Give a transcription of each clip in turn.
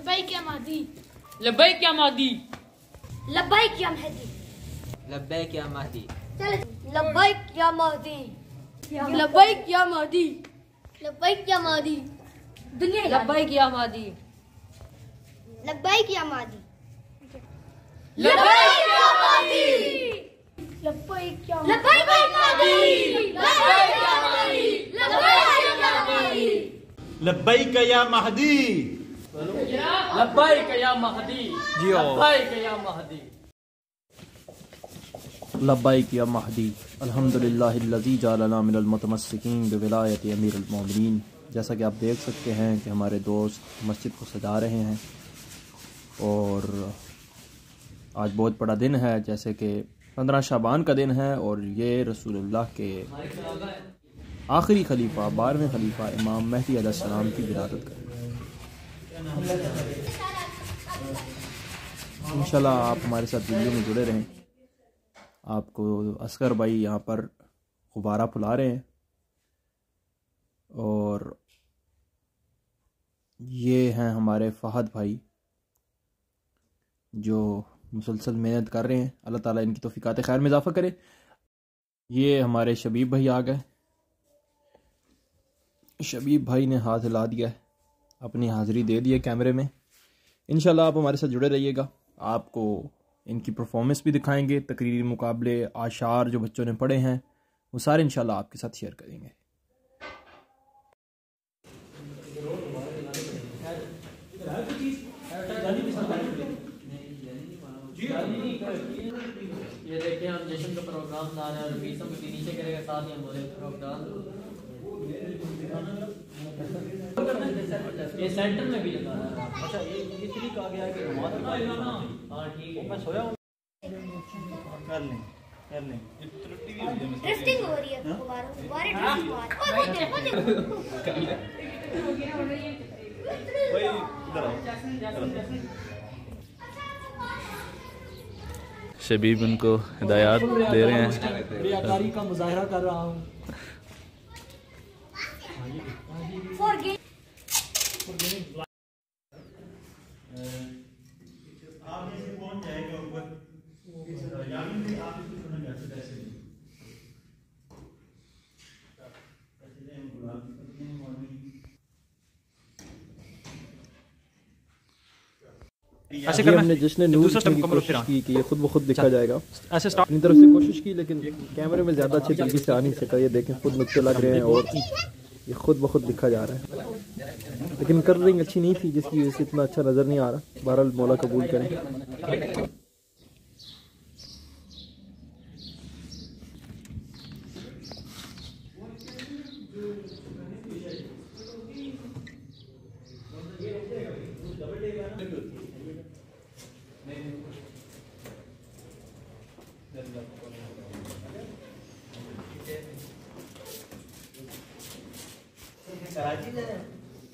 لبیک یا مہدی، لبیک یا مہدی، لبیک یا مہدی، لبیک یا مہدی، لبیک یا مہدی، لبیک یا مہدی، لبیک یا مہدی، دنیا لبیک یا مہدی، لبیک یا مہدی، لبیک یا مہدی، لبیک یا لبیک یا مہدی، لبیک یا مہدی، لبیک یا مہدی، لبیک یا مہدی، لبیک یا مہدی، لبیک یا مہدی، الحمدللہ الذی جعلنا من المتمسکین بولایت امیر المومنین۔ جیسا کہ آپ دیکھ سکتے ہیں کہ ہمارے دوست مسجد کو سجا رہے ہیں، اور آج بہت بڑا دن ہے، جیسے کہ 15 شعبان کا دن ہے، اور یہ رسول اللہ کے آخری خلیفہ 12ویں خلیفہ امام مہدی علیہ السلام کی ولادت کریں۔ انشاءاللہ آپ ہمارے ساتھ ویڈیو میں جڑے رہیں۔ آپ کو اصغر بھائی یہاں پر غبارہ پھلا رہے ہیں، اور یہ ہیں ہمارے فہد بھائی جو مسلسل محنت کر رہے ہیں، اللہ تعالیٰ ان کی توفیقات خیر میں اضافہ کرے۔ یہ ہمارے شبیب بھائی آ گئے، شبیب بھائی نے ہاتھ ہلا دیا ہے، اپنی حاضری دے دی ہے کیمرے میں۔ انشاءاللہ آپ ہمارے ساتھ جڑے رہیے گا، آپ کو ان کی پرفارمنس بھی دکھائیں گے، تقریری مقابلے، اشعار جو بچوں نے پڑھے ہیں وہ سارے انشاءاللہ آپ کے ساتھ شیئر کریں گے۔ یہ دیکھیں ہم جشن کا پروگرام لا رہے ہیں، اور بیسم بھی نیچے کرے گا، ساتھ ہی ہم بولے پروگرام یہ سینٹر میں بھی لگا رہا ہے۔ اچھا یہ طریقہ آ گیا کہ نماز ہاں ٹھیک ہے، میں سویا ہوں، کر لیں ڈرفٹنگ ہو رہی ہے، غبارہ شبیب ان کو ہدایات دے رہے ہیں۔ ریاکاری کا مظاہرہ کر رہا ہوں۔ ایسے ہم نے جشن نور کی کوشش کی کہ یہ خود بخود لکھا جائے گا، اپنی طرف سے کوشش کی، لیکن کیمرے میں زیادہ اچھے طریقے سے آ نہیں سکا۔ یہ دیکھیں خود نقطے لگ رہے ہیں، اور یہ خود بخود لکھا جا رہا ہے، لیکن کلرنگ اچھی نہیں تھی جس کی وجہ سے اتنا اچھا نظر نہیں آ رہا۔ بہرحال مولا قبول کریں۔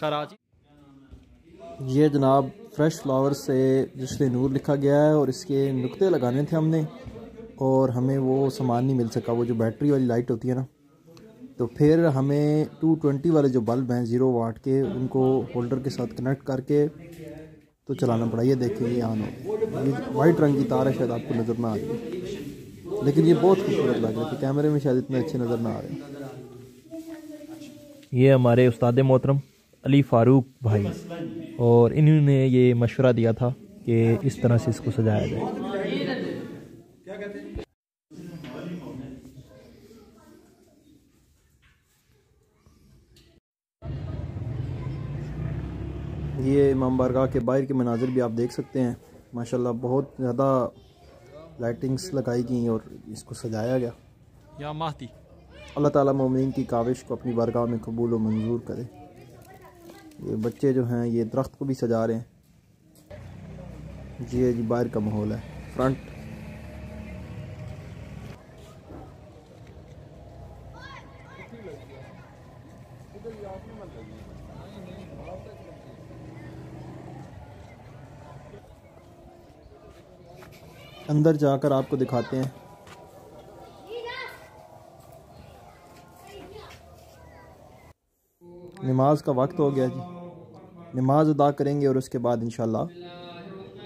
کراچی یہ جناب فریش فلاور سے جشن نور لکھا گیا ہے، اور اس کے نقطے لگانے تھے ہم نے، اور ہمیں وہ سامان نہیں مل سکا، وہ جو بیٹری والی لائٹ ہوتی ہے نا، تو پھر ہمیں 220 والے جو بلب ہیں 0 واٹ کے، ان کو ہولڈر کے ساتھ کنیکٹ کر کے تو چلانا پڑا۔ یہ دیکھیں یہ آن ہو، یہ وائٹ رنگ کی تار ہے، شاید آپ کو نظر نہ آ رہی، لیکن یہ بہت خوبصورت لگ رہا ہے، کیمرے میں شاید اتنے اچھے نظر نہ آ رہے۔ یہ ہمارے استاد محترم علی فاروق بھائی، اور انہوں نے یہ مشورہ دیا تھا کہ اس طرح سے اس کو سجایا جائے۔ یہ امام بارگاہ کے باہر کے مناظر بھی آپ دیکھ سکتے ہیں، ماشاءاللہ بہت زیادہ لائٹنگز لگائی گئیں اور اس کو سجایا گیا۔ یا مہدی، اللہ تعالیٰ مومنین کی کاوش کو اپنی بارگاہ میں قبول و منظور کرے۔ یہ بچے جو ہیں یہ درخت کو بھی سجا رہے ہیں۔ جی باہر کا ماحول ہے، فرنٹ اندر جا کر آپ کو دکھاتے ہیں۔ نماز کا وقت ہو گیا جی۔ نماز ادا کریں گے اور اس کے بعد انشاءاللہ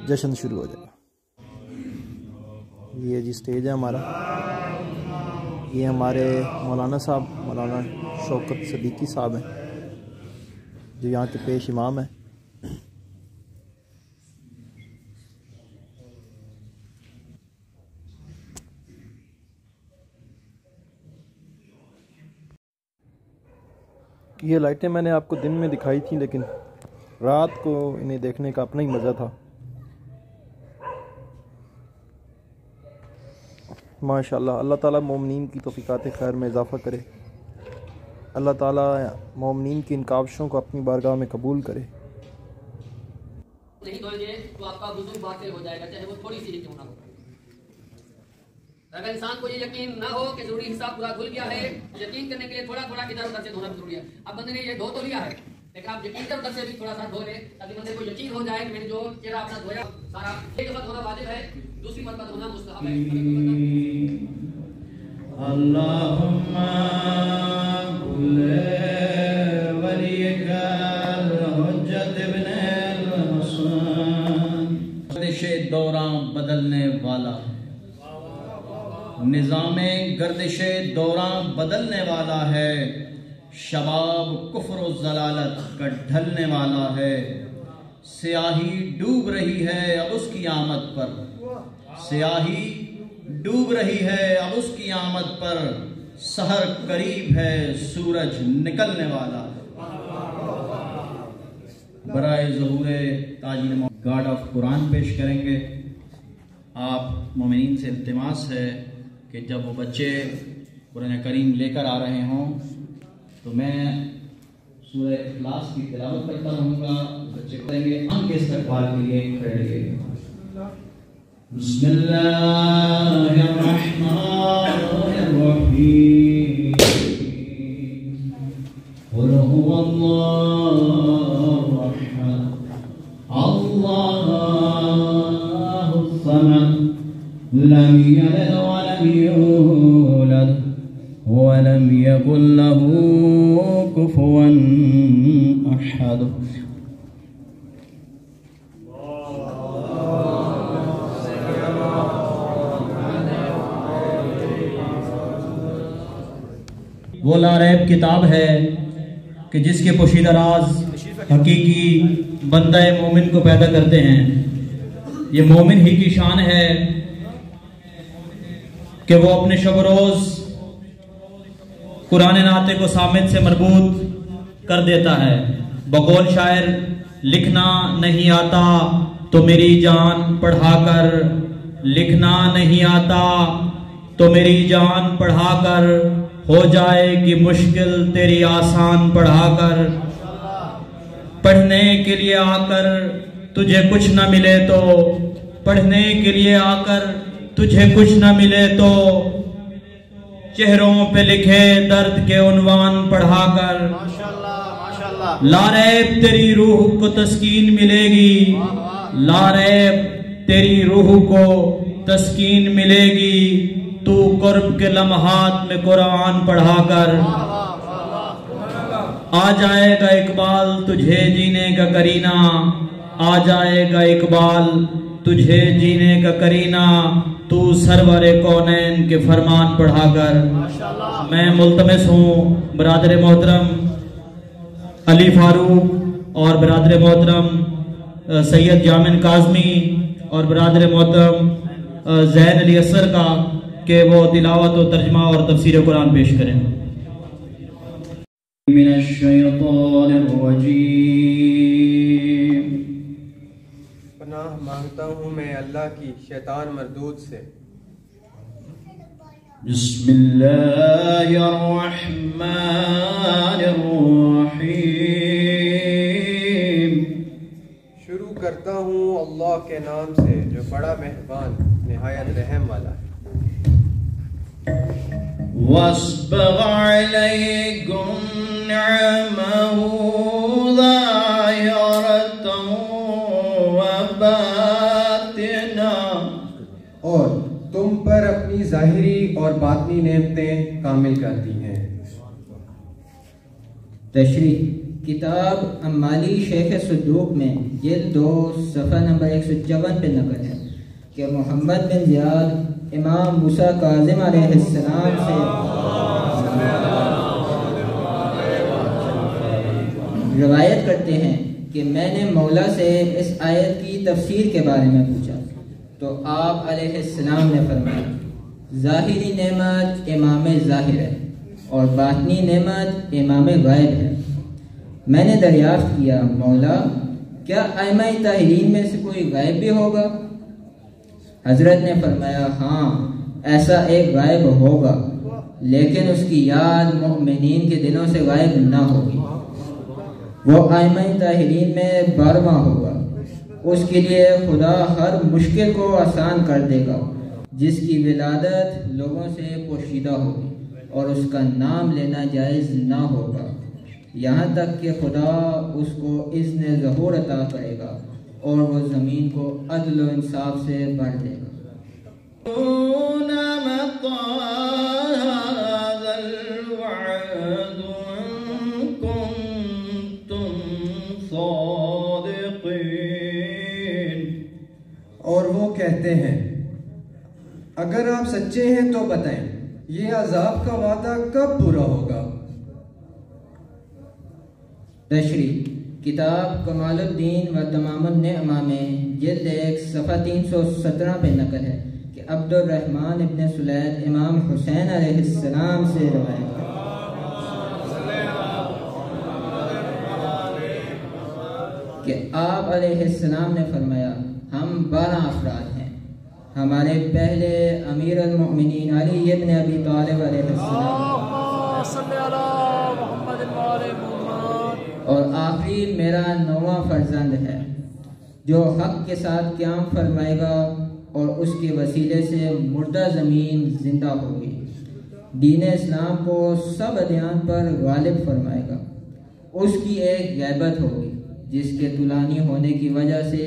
جشن شروع ہو جائے گا۔ یہ جی سٹیج ہے ہمارا، یہ ہمارے مولانا صاحب مولانا شوکت صدیقی صاحب ہیں جو یہاں کے پیش امام ہیں۔ یہ لائٹیں میں نے آپ کو دن میں دکھائی تھیں، لیکن رات کو انہیں دیکھنے کا اپنا ہی مزہ تھا۔ ماشاءاللہ، اللہ تعالیٰ مومنین کی توفیقات خیر میں اضافہ کرے، اللہ تعالیٰ مومنین کی ان کاوشوں کو اپنی بارگاہ میں قبول کرے۔ نہیں دھوئیں گے تو آپ کا وضو باطل ہو جائے گا، چاہے وہ تھوڑی سی ہی کیوں نہ ہو۔ اگر انسان کو یہ یقین نہ ہو کہ ضروری حصہ پورا دھل گیا ہے، یقین کرنے کے لیے تھوڑا تھوڑا ادھر ادھر سے دھونا بھی ضروری ہے۔ اب بندے نے یہ دھو تو لیا ہے، لیکن آپ یقین ادھر ادھر سے بھی تھوڑا سا دھو لیں تاکہ بندے کو یقین ہو جائے کہ میں نے جو چہرہ اپنا دھویا سارا ایک دفعہ دھونا واجب ہے، دوسری مرتبہ دھونا مستحب ہے۔ اللهم كل وليك الحجة ابن الحسن گردش دوران بدلنے والا، نظام گردش دوران بدلنے والا ہے، شباب کفر و ضلالت کا ڈھلنے والا ہے، سیاہی ڈوب رہی ہے اب اس کی آمد پر، سیاہی ڈوب رہی ہے اب اس کی آمد پر، سحر قریب ہے سورج نکلنے والا۔ برائے ظہور تاجر گارڈ آف قرآن پیش کریں گے۔ آپ مومنین سے التماس ہے کہ جب وہ بچے قرآن کریم لے کر آ رہے ہوں تو میں سورہ اخلاص کی تلاوت کرتا رہوں گا، بچے کریں گے ہم کے استقبال کے لیے کھڑے رہیے۔ بسم اللہ الرحمن الرحیم، قل هو اللہ احد اللہ الصمد لم يلد ولم يولد ولم يكن له كفوا احد۔ وہ لاریب کتاب ہے کہ جس کے پوشیدہ راز حقیقی بندہ مومن کو پیدا کرتے ہیں۔ یہ مومن ہی کی شان ہے کہ وہ اپنے شب روز قرآن ناطق کو صامت سے مربوط کر دیتا ہے۔ بقول شاعر، لکھنا نہیں آتا تو میری جان پڑھا کر، لکھنا نہیں آتا تو میری جان پڑھا کر، ہو جائے گی مشکل تیری آسان پڑھا کر۔ پڑھنے کے لیے آ کر تجھے کچھ نہ ملے تو، پڑھنے کے لیے آ کر تجھے کچھ نہ ملے تو، چہروں پہ لکھے درد کے عنوان پڑھا کر۔ لا ریب تیری روح کو تسکین ملے گی، لا ریب تیری روح کو تسکین ملے گی، تو قرب کے لمحات میں قرآن پڑھا کر۔ آ جائے گا اقبال تجھے جینے کا کرینہ، آ جائے گا اقبال تجھے جینے کا کرینہ، تو سرور کونین کے فرمان پڑھا کر۔ میں ملتمس ہوں برادر محترم علی فاروق اور برادر محترم سید جامن کاظمی اور برادر محترم زین علی اثر کا کہ وہ تلاوت و ترجمہ اور تفسیر قرآن پیش کریں۔ من الشیطان الرجیم، پناہ مانگتا ہوں میں اللہ کی شیطان مردود سے۔ بسم اللہ الرحمن الرحیم، شروع کرتا ہوں اللہ کے نام سے جو بڑا مہربان نہایت رحم والا ہے۔ وَأَسْبَغَ عَلَيْكُمْ نِعْمَهُ ظَاهِرَةً وَبَاطِنَةً، اور تم پر اپنی ظاہری اور باطنی نعمتیں کامل کر دی ہیں۔ تشریح، کتاب امالی شیخ صدوق میں جلد 2 صفحہ نمبر 154 پہ نقل ہے کہ محمد بن زیاد امام موسیٰ کاظم علیہ السلام سے روایت کرتے ہیں کہ میں نے مولا سے اس آیت کی تفسیر کے بارے میں پوچھا تو آپ علیہ السلام نے فرمایا ظاہری نعمت امام ظاہر ہے اور باطنی نعمت امام غائب ہے۔ میں نے دریافت کیا مولا کیا ائمہ طاہرین میں سے کوئی غائب بھی ہوگا؟ حضرت نے فرمایا ہاں ایسا ایک غائب ہوگا لیکن اس کی یاد مؤمنین کے دلوں سے غائب نہ ہوگی۔ وہ ائمہ طاہرین میں 12واں ہوگا، اس کے لیے خدا ہر مشکل کو آسان کر دے گا، جس کی ولادت لوگوں سے پوشیدہ ہوگی اور اس کا نام لینا جائز نہ ہوگا یہاں تک کہ خدا اس کو اذن ظہور عطا کرے گا اور وہ زمین کو عدل و انصاف سے بھر دے گا۔ اور وہ کہتے ہیں اگر آپ سچے ہیں تو بتائیں یہ عذاب کا وعدہ کب پورا ہوگا؟ تشریح کتاب کمال الدین و تمام النعمہ میں جلد 1 صفحہ 317 پہ نقل ہے کہ عبد الرحمن ابن سلید امام حسین علیہ السلام سے روایت ہے کہ آپ علیہ السلام نے فرمایا ہم 12 افراد ہیں، ہمارے پہلے امیر المؤمنین علی ابن ابی طالب علیہ السلام اور آخری میرا 9واں فرزند ہے جو حق کے ساتھ قیام فرمائے گا اور اس کے وسیلے سے مردہ زمین زندہ ہوگی، دین اسلام کو سب ادیان پر غالب فرمائے گا۔ اس کی ایک غیبت ہوگی جس کے طولانی ہونے کی وجہ سے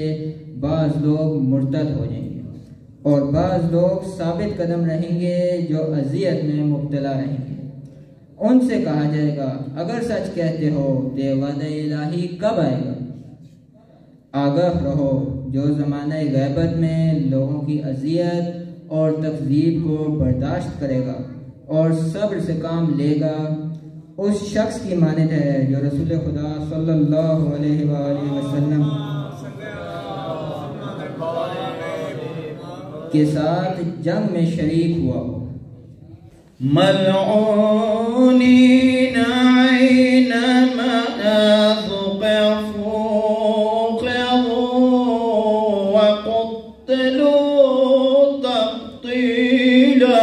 بعض لوگ مرتد ہو جائیں گے اور بعض لوگ ثابت قدم رہیں گے جو اذیت میں مبتلا رہیں گے۔ ان سے کہا جائے گا اگر سچ کہتے ہو تو وعدہ الہی کب آئے گا؟ آگاہ رہو جو زمانہ غیبت میں لوگوں کی اذیت اور تکذیب کو برداشت کرے گا اور صبر سے کام لے گا اس شخص کی مانند ہے جو رسول خدا صلی اللہ علیہ وآلہ وسلم کے ساتھ جنگ میں شریک ہوا ہو۔ ملعونین اینما ثقفوا وقتلوا تقتیلا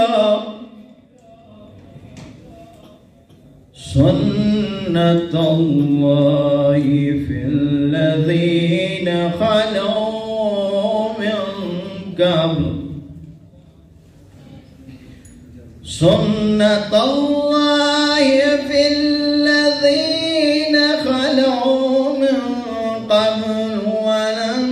سنت اللہ فی الذین خلوا من قبل سنت اللہ فی الذین خلوا من قبل ولن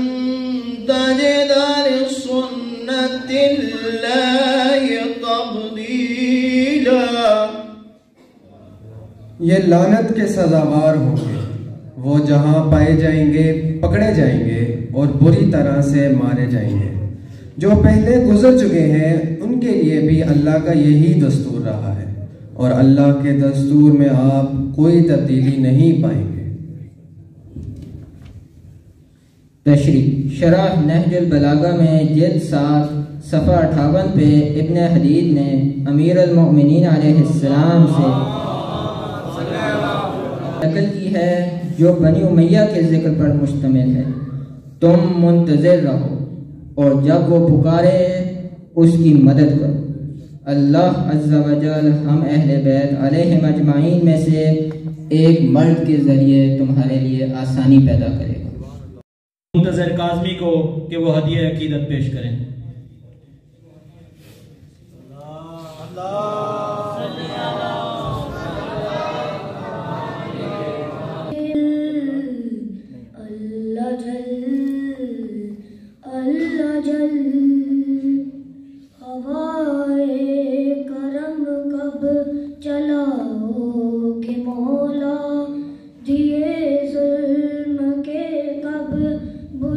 تجد لسنت اللہ تبدیلا۔ یہ لعنت کے سزاوار ہوں گے، وہ جہاں پائے جائیں گے پکڑے جائیں گے اور بری طرح سے مارے جائیں گے۔ جو پہلے گزر چکے ہیں ان کے لیے بھی اللہ کا یہی دستور رہا ہے اور اللہ کے دستور میں آپ کوئی تبدیلی نہیں پائیں گے۔ تشریح شرح نہج البلاغہ میں جلد 7 صفحہ 58 پہ ابن حدید نے امیر المؤمنین علیہ السلام سے نقل کی ہے جو بنی امیہ کے ذکر پر مشتمل ہے، تم منتظر رہو اور جب وہ پکارے اس کی مدد کرو، اللہ عز و جل ہم اہل بیت علیہم اجمعین میں سے ایک مرد کے ذریعے تمہارے لیے آسانی پیدا کرے گا۔ منتظر کاظمی کو کہ وہ ہدیہ عقیدت پیش کریں۔ اللہ جل ہوائے کرم کب چلاؤ کہ مولا دیے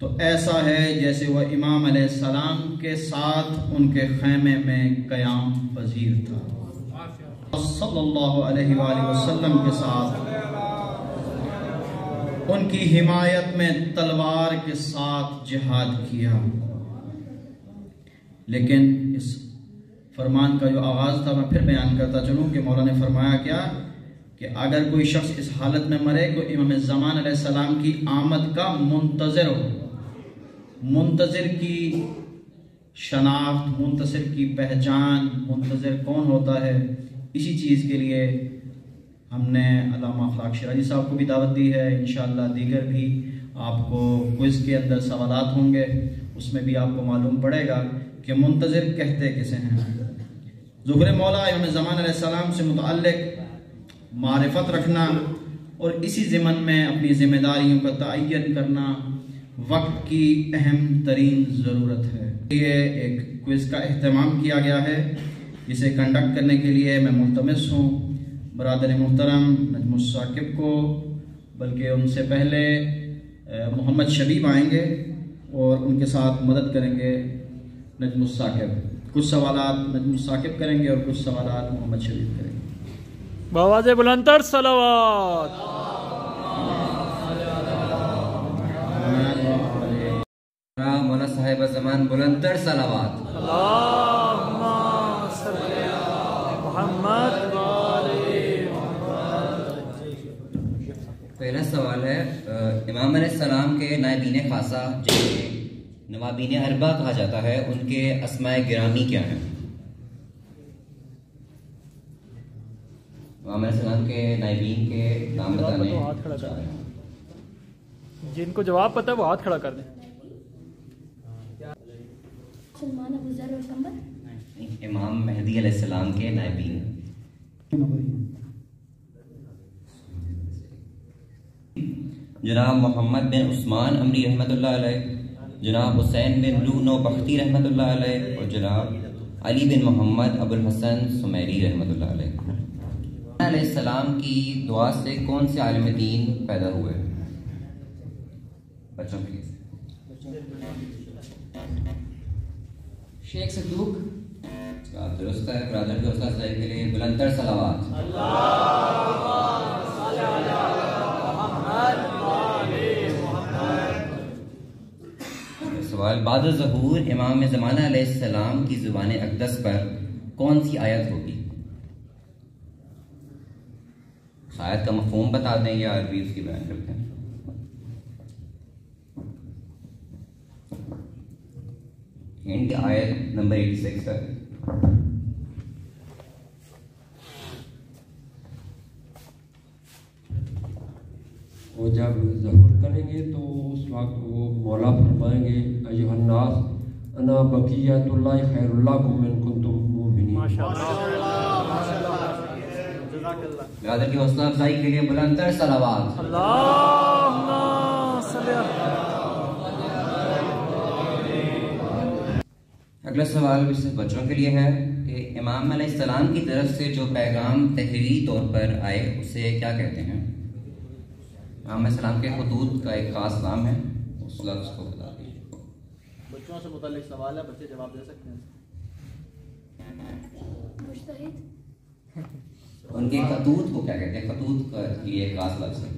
تو ایسا ہے جیسے وہ امام علیہ السلام کے ساتھ ان کے خیمے میں قیام پذیر تھا، صلی اللہ علیہ وآلہ وسلم کے ساتھ ان کی حمایت میں تلوار کے ساتھ جہاد کیا۔ لیکن اس فرمان کا جو آغاز تھا میں پھر بیان کرتا چلوں کہ مولا نے فرمایا کیا کہ اگر کوئی شخص اس حالت میں مرے کہ امام زمان علیہ السلام کی آمد کا منتظر ہو، منتظر کی شناخت، منتظر کی پہچان، منتظر کون ہوتا ہے، اسی چیز کے لیے ہم نے علامہ اخلاق شیرازی صاحب کو بھی دعوت دی ہے۔ انشاءاللہ دیگر بھی آپ کو کوئز کے اندر سوالات ہوں گے، اس میں بھی آپ کو معلوم پڑے گا کہ منتظر کہتے کسے ہیں۔ ظہور مولا امام زمان علیہ السلام سے متعلق معرفت رکھنا اور اسی ضمن میں اپنی ذمہ داریوں کا تعین کرنا وقت کی اہم ترین ضرورت ہے۔ یہ ایک کوئز کا اہتمام کیا گیا ہے، جسے کنڈکٹ کرنے کے لیے میں ملتمس ہوں برادر محترم نجم الثاقب کو، بلکہ ان سے پہلے محمد شبیب آئیں گے اور ان کے ساتھ مدد کریں گے نجم الثاقب۔ کچھ سوالات نجم الثاقب کریں گے اور کچھ سوالات محمد شبیب کریں گے۔ بآواز بلندتر صلوات۔ مولا صاحب زمان بلندتر صلوات۔ اللہم صلی علی محمد و آل محمد۔ پہلا سوال ہے، امام علیہ السلام کے نائبین خاصہ جنہیں نوابین اربع کہا جاتا ہے، ان کے اسماء گرامی کیا ہیں؟ امام علیہ السلام کے نائبین کے نام بتانے۔ جن کو جواب پتہ ہے وہ ہاتھ کھڑا کر دیں۔ سلمان ابو ذر اور قمر۔ امام مہدی علیہ السلام کے نائبین۔ جناب محمد بن عثمان امری رحمۃ اللہ علیہ، جناب حسین بن لونو بختی رحمۃ اللہ علیہ، اور جناب علی بن محمد ابو الحسن سمیری رحمۃ اللہ علیہ۔ علیہ السلام کی دعا سے کون سے عالم دین پیدا ہوئے؟ بچوں کے لیے شیخ صدوق۔ درست ہے، برادر کے استاد صاحب کے لیے بلندتر صلوات۔ سوال، بعد ظہور امام زمانہ علیہ السلام کی زبان اقدس پر کون سی آیت ہوگی؟ آیت کا مفہوم بتا دیں یا عربی اس کی بیان کرتے ہیں؟ ہنٹ آیت نمبر 86 ہے۔ وہ جب ظہور کریں گے تو اس وقت وہ مولا فرمائیں گے ایھا الناس انا بقیۃ اللہ خیر لکم ان کنتم مؤمنین۔ برادر کی حوصلہ افزائی کے لیے بلندتر صلوات۔ اللہم صلی علی۔ اگلا سوال بھی صرف بچوں کے لیے ہے کہ امام علیہ السلام کی طرف سے جو پیغام تحریری طور پر آئے اسے کیا کہتے ہیں؟ امام علیہ السلام کے خطوط کا ایک خاص نام ہے، اس لفظ کو بتا دیجیے۔ بچوں سے متعلق سوال ہے، بچے جواب دے سکتے ہیں۔ ان کے خطوط کو کیا کہتے ہیں؟ خطوط کا لیے ایک خاص لفظ ہے۔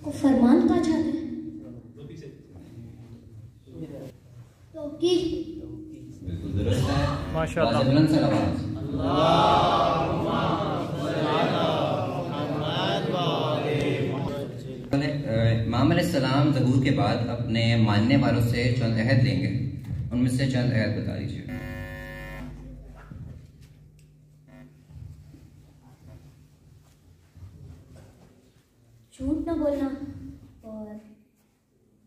کو فرمان کہا جاتا ہے۔ توقیع۔ بالکل درست ہے، ماشاءاللہ۔ بلند صلوات۔ امام علیہ السلام ظہور کے بعد اپنے ماننے والوں سے چند عہد لیں گے، ان میں سے چند عہد بتا دیجیے۔ جھوٹ نہ بولنا اور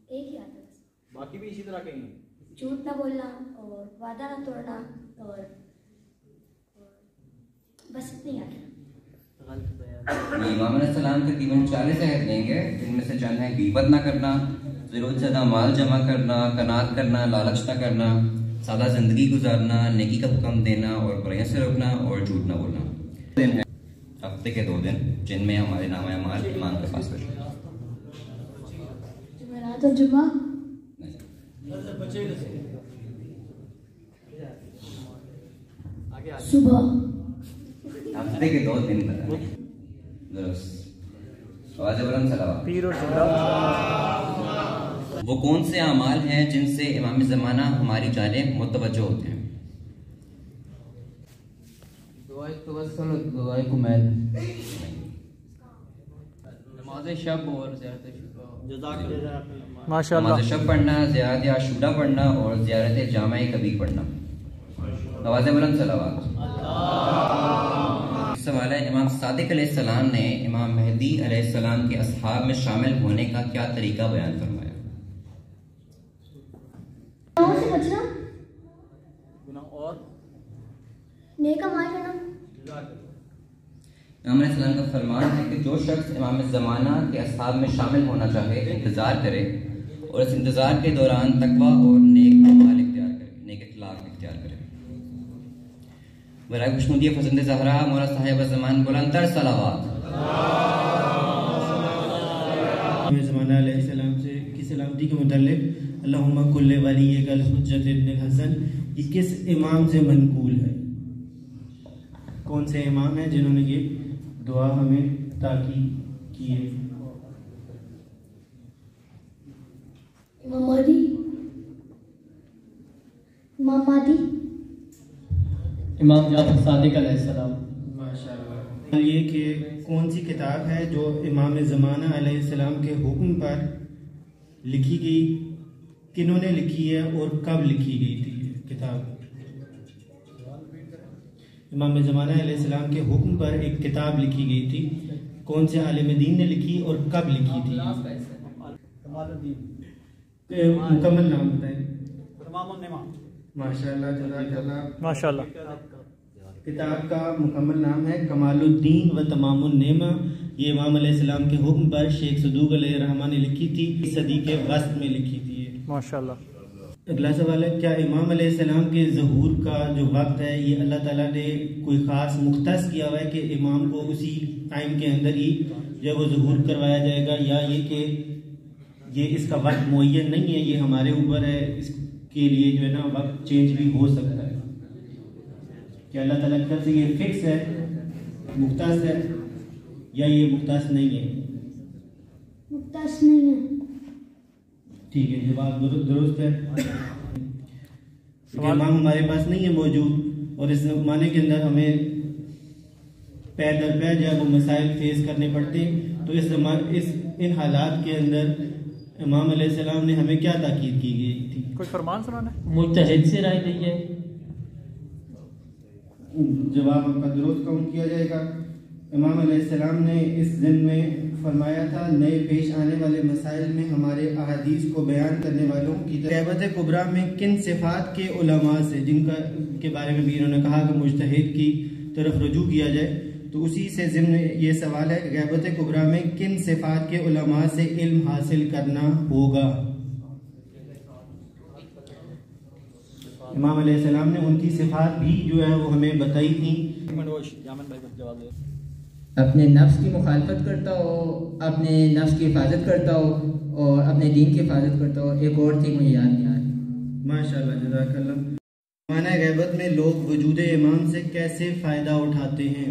ایک ہی آتا ہے، باقی بھی اسی طرح کہیں گے۔ جھوٹ نہ بولنا اور وعدہ نہ توڑنا اور بس اتنی آتا ہے۔ امام علیہ السلام تقریباً 40 عہد لیں گے، جن میں سے چند ہیں غیبت نہ کرنا، ضرورت سے زیادہ مال جمع کرنا، قناعت کرنا، لالچ نہ کرنا، سادہ زندگی گزارنا، نیکی کا حکم دینا اور برائیوں سے روکنا، اور جھوٹ نہ بولنا۔ ہفتے کے 2 دن جن میں ہمارے نامہ اعمال امام کے پاس ہوتے ہیں. جمعرات اور جمعہ صبح ہفتے کے 2 دن بتائیں. درست. آواز بلند صلوات. پیر اور جمعہ. وہ کون سے اعمال ہیں جن سے امام زمانہ ہماری جانب متوجہ ہوتے ہیں؟ دعائے توسل اور دعائے کمیل. نماز شب اور زیارت ماشاء نماز اللہ. شب پڑھنا، زیارت عاشورہ پڑھنا اور زیارت جامع کبیر پڑھنا. آواز بلند صلوات. سوال ہے امام صادق علیہ السلام نے امام مہدی علیہ السلام کے اصحاب میں شامل ہونے کا کیا طریقہ بیان فرمایا؟ گناہوں سے بچنا، اور نیک اعمال کرنا. امام علیہ السلام کا فرمان ہے کہ جو شخص امام زمانہ کے اصحاب میں شامل ہونا چاہے انتظار کرے اور اس انتظار کے دوران تقویٰ اور نیک اعمال اختیار کرے، نیک اخلاق اختیار کرے. برائے خوشنودی فرزند زہرا مولا صاحب زمان بلندتر صلوات. زمانہ علیہ السلام سے کی سلامتی کے متعلق اللہم کل ولیک الحجت ابن الحسن، یہ کس امام سے منقول ہے؟ کون سے امام ہیں جنہوں نے یہ دعا ہمیں تاکید کی ہے؟ امام مہدی، امام مہدی، امام جعفر صادق علیہ السلام. ماشاءاللہ. یہ کہ کون سی کتاب ہے جو امام زمانہ علیہ السلام کے حکم پر لکھی گئی، کنہوں نے لکھی ہے اور کب لکھی گئی تھی یہ کتاب؟ امام زمانہ علیہ السلام کے حکم پر ایک کتاب لکھی گئی تھی، کون سے عالم دین نے لکھی اور کب لکھی تھی؟ مکمل نام بتائیں. ماشاءاللہ، جزاک اللہ. ماشاء اللہ. کتاب کا مکمل نام ہے کمال الدین و تمام النعمہ. یہ امام علیہ السلام کے حکم پر شیخ صدوق علیہ الرحمٰن نے لکھی تھی، صدی کے وسط میں لکھی تھی. ماشاءاللہ. اگلا سوال ہے کیا امام علیہ السلام کے ظہور کا جو وقت ہے یہ اللہ تعالیٰ نے کوئی خاص مختص کیا ہوا ہے کہ امام کو اسی ٹائم کے اندر ہی جو وہ ظہور کروایا جائے گا، یا یہ کہ یہ اس کا وقت معین نہیں ہے، یہ ہمارے اوپر ہے، اس کے لیے جو ہے نا وقت چینج بھی ہو سکتا ہے؟ کہ اللہ تعالیٰ کی طرف سے یہ فکس ہے، مختص ہے، یا یہ مختص نہیں ہے؟ مختص نہیں ہے. ٹھیک ہے، جواب درست ہے. امام ہمارے پاس نہیں ہے موجود، اور اس زمانے کے اندر ہمیں پیر در پیر جو ہے وہ مسائل فیس کرنے پڑتے ہیں. تو ان حالات کے اندر امام علیہ السلام نے ہمیں کیا تاکید کی گئی تھی؟ کوئی فرمان سنانا ہے؟ مجتہد سے رائے دی ہے. جواب آپ کا درست کاؤنٹ کیا جائے گا. امام علیہ السلام نے اس دن میں فرمایا تھا نئے پیش آنے والے مسائل میں ہمارے احادیث کو بیان کرنے والوں کی غیبت کبریٰ میں کن صفات کے علماء سے، جن کا کے بارے میں بھی انہوں نے کہا کہ مجتہد کی طرف رجوع کیا جائے، تو اسی سے ضمن یہ سوال ہے کہ غیبت کبریٰ میں کن صفات کے علماء سے علم حاصل کرنا ہوگا؟ امام علیہ السلام نے ان کی صفات بھی جو ہے وہ ہمیں بتائی تھیں. اپنے نفس کی مخالفت کرتا ہو، اپنے نفس کی حفاظت کرتا ہو اور اپنے دین کی حفاظت کرتا ہو. ایک اور تھی مجھے یاد نہیں آ رہی. ماشاءاللہ، جزاک اللہ. معنی غیبت میں لوگ وجود امام سے کیسے فائدہ اٹھاتے ہیں؟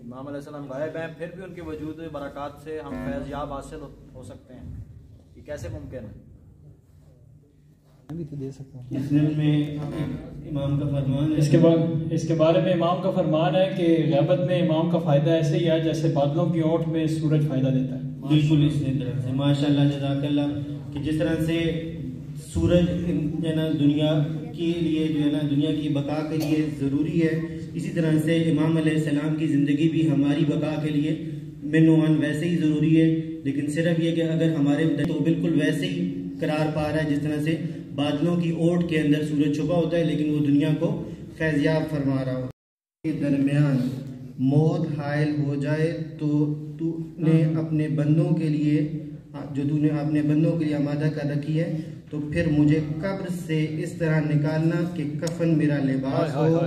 امام علیہ السلام غائب ہیں، پھر بھی ان کے وجود برکات سے ہم فیض یاب حاصل ہو سکتے ہیں. یہ کیسے ممکن ہے؟ بھی تو دے سکتا ہوں. اس میں امام کا فرمان ہے، اس کے بارے میں امام کا فرمان ہے کہ غیبت میں امام کا فائدہ ایسے ہی ہے جیسے بادلوں کی اوٹ میں سورج فائدہ دیتا ہے. بالکل اسی طرح سے. ماشاءاللہ، جزاک اللہ. کہ جس طرح سے سورج جو ہے نا دنیا کے لیے جو ہے نا دنیا کی بقا کے لیے ضروری ہے، اسی طرح سے امام علیہ السلام کی زندگی بھی ہماری بقا کے لیے منوان ویسے ہی ضروری ہے. لیکن صرف یہ کہ اگر ہمارے تو بالکل ویسے ہی قرار پا رہا ہے جس طرح سے بادلوں کی اوٹ کے اندر سورج چھپا ہوتا ہے، لیکن وہ دنیا کو فیضیاب فرما رہا ہو. کے درمیان موت حائل ہو جائے تو تو نے اپنے بندوں کے لیے آمادہ کر رکھی ہے، تو پھر مجھے قبر سے اس طرح نکالنا کہ کفن میرا لباس ہو،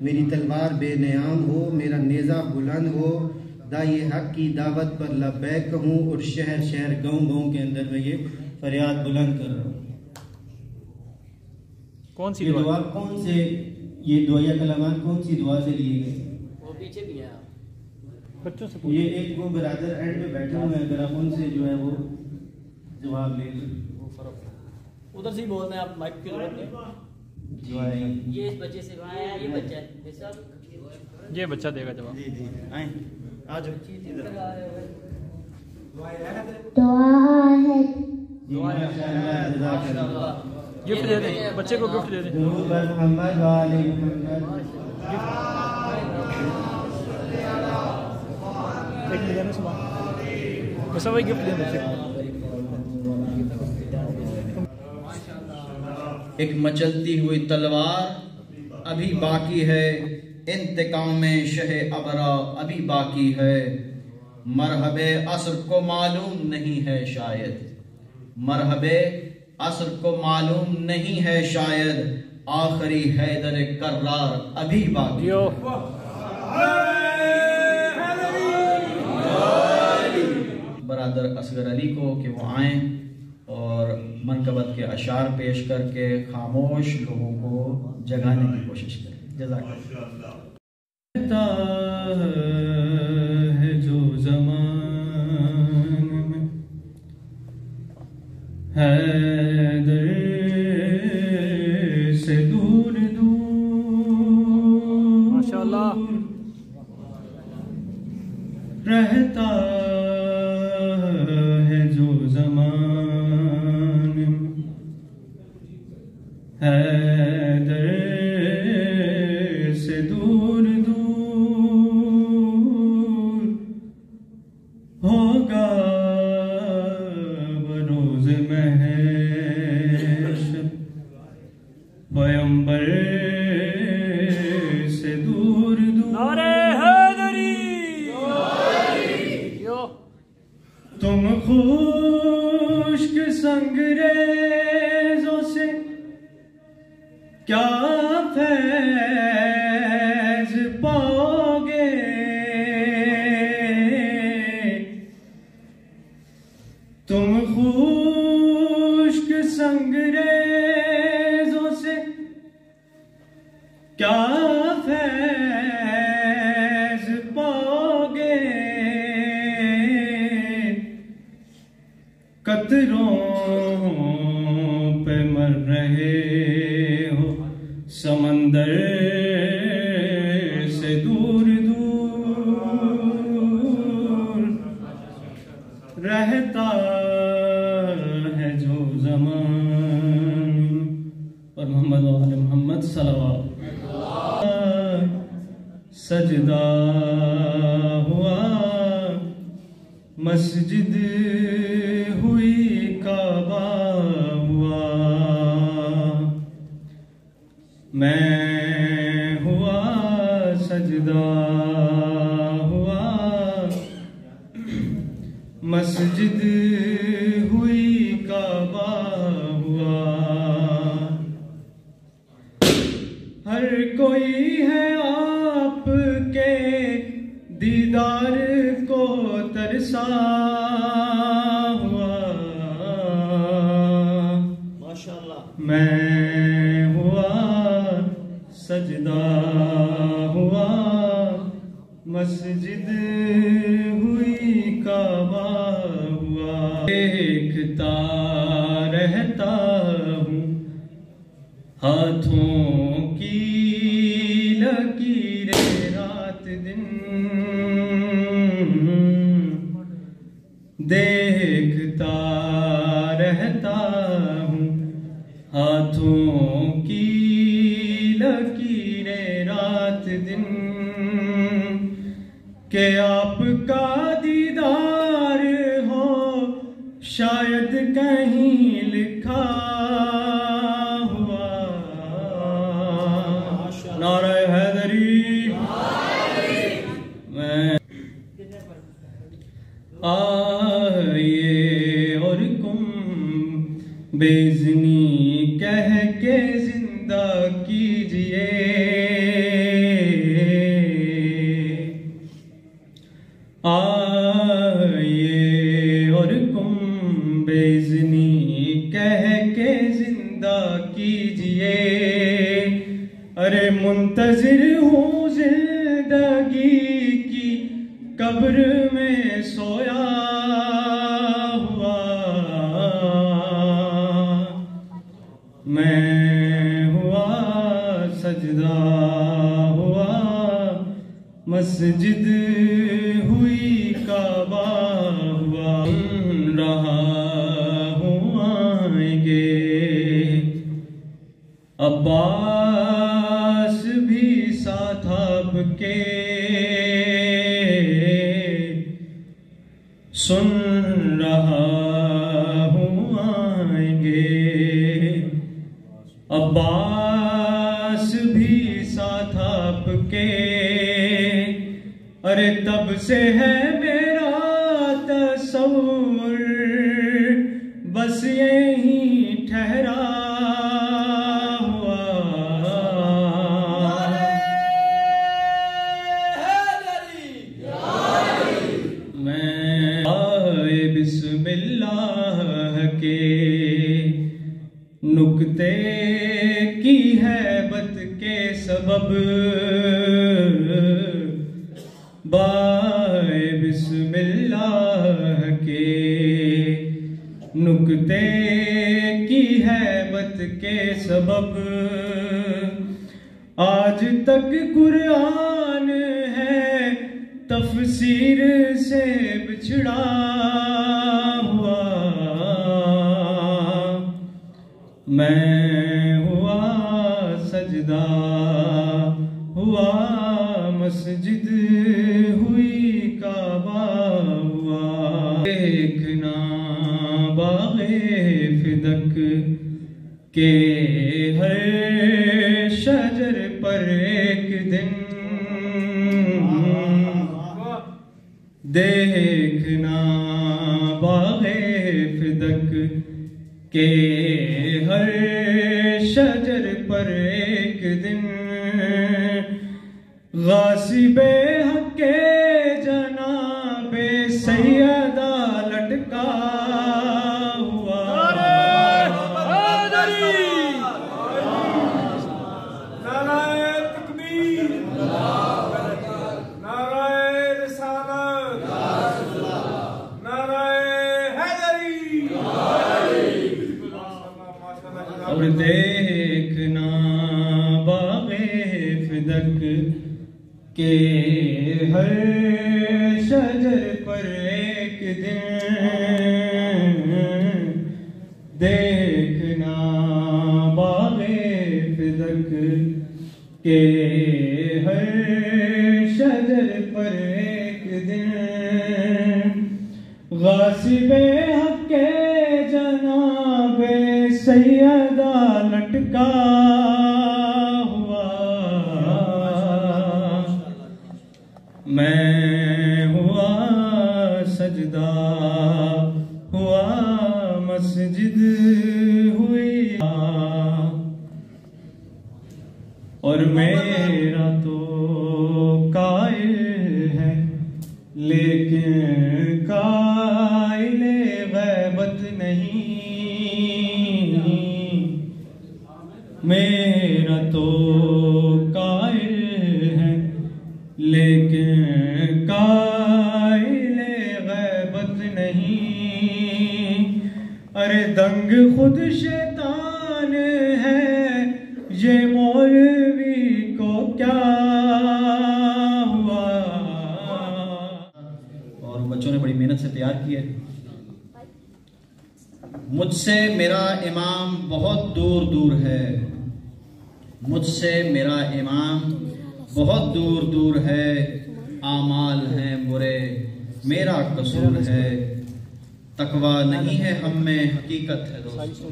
میری تلوار بے نیام ہو، میرا نیزہ بلند ہو، دائی حق کی دعوت پر لبیک کہوں اور شہر شہر گاؤں گاؤں کے اندر میں یہ فریاد بلند کر رہا ہوں۔ کون سی دعا کون سے، یہ دعائیہ کلمات کون سی دعا سے لیے گئے؟ وہ پیچھے بھی ہے، بچوں سے یہ ایک وہ برادر اینڈ میں بیٹھے ہوئے ہیں، اگر آپ ان سے جو ہے وہ جواب لے لیں۔ ادھر سے ہی بولتے ہیں آپ، مائک کی ضرورت نہیں۔ یہ اس بچے سے یہ بچہ ہے، یہ بچہ دے گا جواب۔ جی جی آئیں آ جاؤ۔ گفٹ دے دیں بچے کو، گفٹ دے دیں۔ بس وہی گفٹ دیں بچے کو۔ ایک مچلتی ہوئی تلوار ابھی باقی ہے، انتقام میں شہ ابرا ابھی باقی ہے، مرحب عصر کو معلوم نہیں ہے شاید، مرحب عصر کو معلوم نہیں ہے شاید، آخری حیدر کرار ابھی باقی ہے۔ برادر اصغر علی کو کہ وہ آئیں اور منقبت کے اشعار پیش کر کے خاموش لوگوں کو جگانے کی کوشش کریں۔ جزاک اللہ۔ ہے جو زمان میں حیدر سے دور دور ماشاءاللہ رہتا ہے جو زمان میں حیدر سے دور دور ہوگا بروز محشر پیمبر سے دور دور۔ نعرہ حیدری! تم خشک سنگریزوں سے کیا فیض پاؤ گے، تم خشک سنگریزوں سے کیا فیض پاؤ گے، قطروں پہ مر رہے ہو سمندر سے دور دور رہتا ہے جو زمان۔ اور محمد و آل محمد صلوات۔ سجدہ ہوا مسجد ہوئی کعبہ ہوا، میں ہوا سجدہ ہوا مسجد ہوئی کعبہ ہوا، ہر کوئی ہے آپ کے دیدار کو ترسا ہوا، میں ہوا سجدہ ہوا مسجد ہوئی کعبہ ہوا، دیکھتا رہتا ہوں ہاتھوں کی لکیریں رات دن، دیکھتا رہتا ہوں ہاتھوں کی لکیریں رات دن، کہ آپ کا دیدار ہو شاید کہیں لکھا ہوا۔ نعرہ حیدری! میں آئیے اور کم بیزنی کہہ کے زندہ کیجئے، اتنی کہہ کے زندہ کیجئے، ارے منتظر ہوں زندگی کی قبر میں سویا ہوا، میں ہوا سجدہ ہوا مسجد ہوئی کعبہ ہوا، رہا ہوں آئیں گے عباس بھی ساتھ آپ کے، سن رہا ہوں آئیں گے عباس بھی ساتھ آپ کے، ارے تب سے ہے میرا تصور بس یہی ٹھہرا ہوا، میں آئے بسم اللہ کے نکتے کی ہیبت کے سبب، بائے بسم اللہ کے نکتے کی ہیبت کے سبب، آج تک قرآن ہے تفسیر سے بچھڑا ہوا، میں ہوا سجدہ ہوا مسجد ہوئی کعبہ ہوا، دیکھنا باغ فدق کے ہر شجر پر ایک دن، دیکھنا باغ فدق کے ہر شجر پر ایک دن، غاصب حق کے جناب سیدہ لٹکا ہوا، اور دیکھنا باغ فدق کے ہر شجر پر ایک دن، دیکھنا باغ فدق کے ہر شجر پر ایک دن، غاصب حق کے جناب سیدہ لٹکا ہوا، میں ہوا سجدہ ہوا مسجد ہوئی، اور میرا تو قائل ہے لیکن قائل غیبت نہیں، میرا تو قائل ہے لیکن قائل غیبت نہیں، ارے دنگ خود شیطان ہے یہ مولوی کو کیا ہوا، اور بچوں نے بڑی محنت سے تیار کی ہے۔ مجھ سے میرا امام بہت دور دور ہے، مجھ سے میرا امام بہت دور دور ہے، اعمال ہیں برے میرا قصور ہے، تقوی نہیں ہے ہم میں حقیقت ہے دوستو،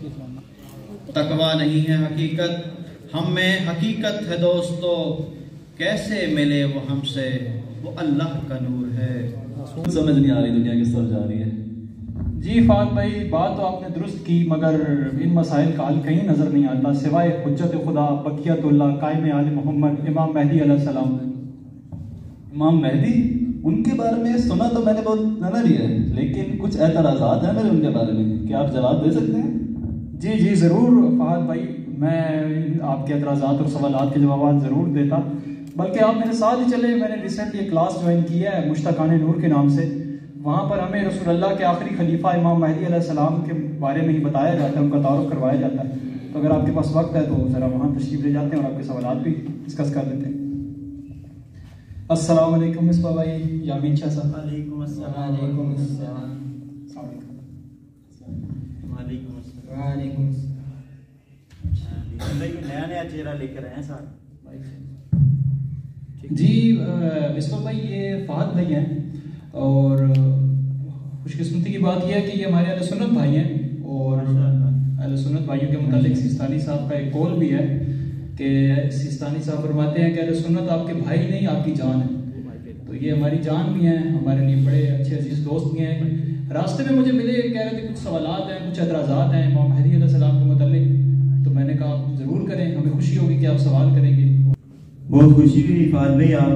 تقوی نہیں ہے حقیقت ہم میں حقیقت ہے دوستو، کیسے ملے وہ ہم سے، وہ اللہ کا نور ہے۔ سمجھ نہیں آ رہی دنیا کس طرف جا رہی ہے۔ جی فات بھائی، بات تو آپ نے درست کی، مگر ان مسائل کا حل کہیں نظر نہیں آتا سوائے حجت خدا، بقیت اللہ، قائم آل محمد، امام مہدی علیہ السلام۔ امام مہدی؟ ان کے بارے میں سنا تو میں نے بہت نہ لیا ہے، لیکن کچھ اعتراضات ہیں میرے ان کے بارے میں، کیا آپ جواب دے سکتے ہیں؟ جی ضرور فہد بھائی، میں آپ کے اعتراضات اور سوالات کے جوابات ضرور دیتا، بلکہ آپ میرے ساتھ ہی چلے. میں نے ریسنٹلی ایک کلاس جوائن کی ہے مشتاقان نور کے نام سے. وہاں پر ہمیں رسول اللہ کے آخری خلیفہ امام مہدی علیہ السلام کے بارے میں ہی بتایا جاتا ہے، ان کا تعارف کروایا جاتا ہے. تو اگر آپ کے پاس وقت ہے تو ذرا وہاں تشریف لے جاتے ہیں اور آپ کے سوالات بھی ڈسکس کر لیتے ہیں. السلام علیکم مصباح بھائی، یامین شاہ صاحب. وعلیکم السلام. وعلیکم السلام. وعلیکم السلام. وعلیکم السلام. نیا چہرہ لے کر آئے ہیں ساتھ. جی مصباح بھائی، یہ فہد بھائی ہیں، اور خوش قسمتی کی بات یہ ہے کہ یہ ہمارے اہل سنت بھائی ہیں، اور اہل سنت بھائیوں کے متعلق سیستانی صاحب کا ایک قول بھی ہے کہ سیستانی صاحب فرماتے ہیں کہ اہل سنت آپ کے بھائی نہیں، آپ کی جان ہے. تو یہ ہماری جان بھی ہیں، ہمارے لیے بڑے اچھے عزیز دوست بھی ہیں. راستے میں مجھے ملے، کہہ رہے تھے کچھ سوالات ہیں، کچھ اعتراضات ہیں امام مہدی علیہ السلام کے متعلق. تو میں نے کہا آپ ضرور کریں، ہمیں خوشی ہوگی کہ آپ سوال کریں گے. بہت خوشی ہوئی فہد بھائی آپ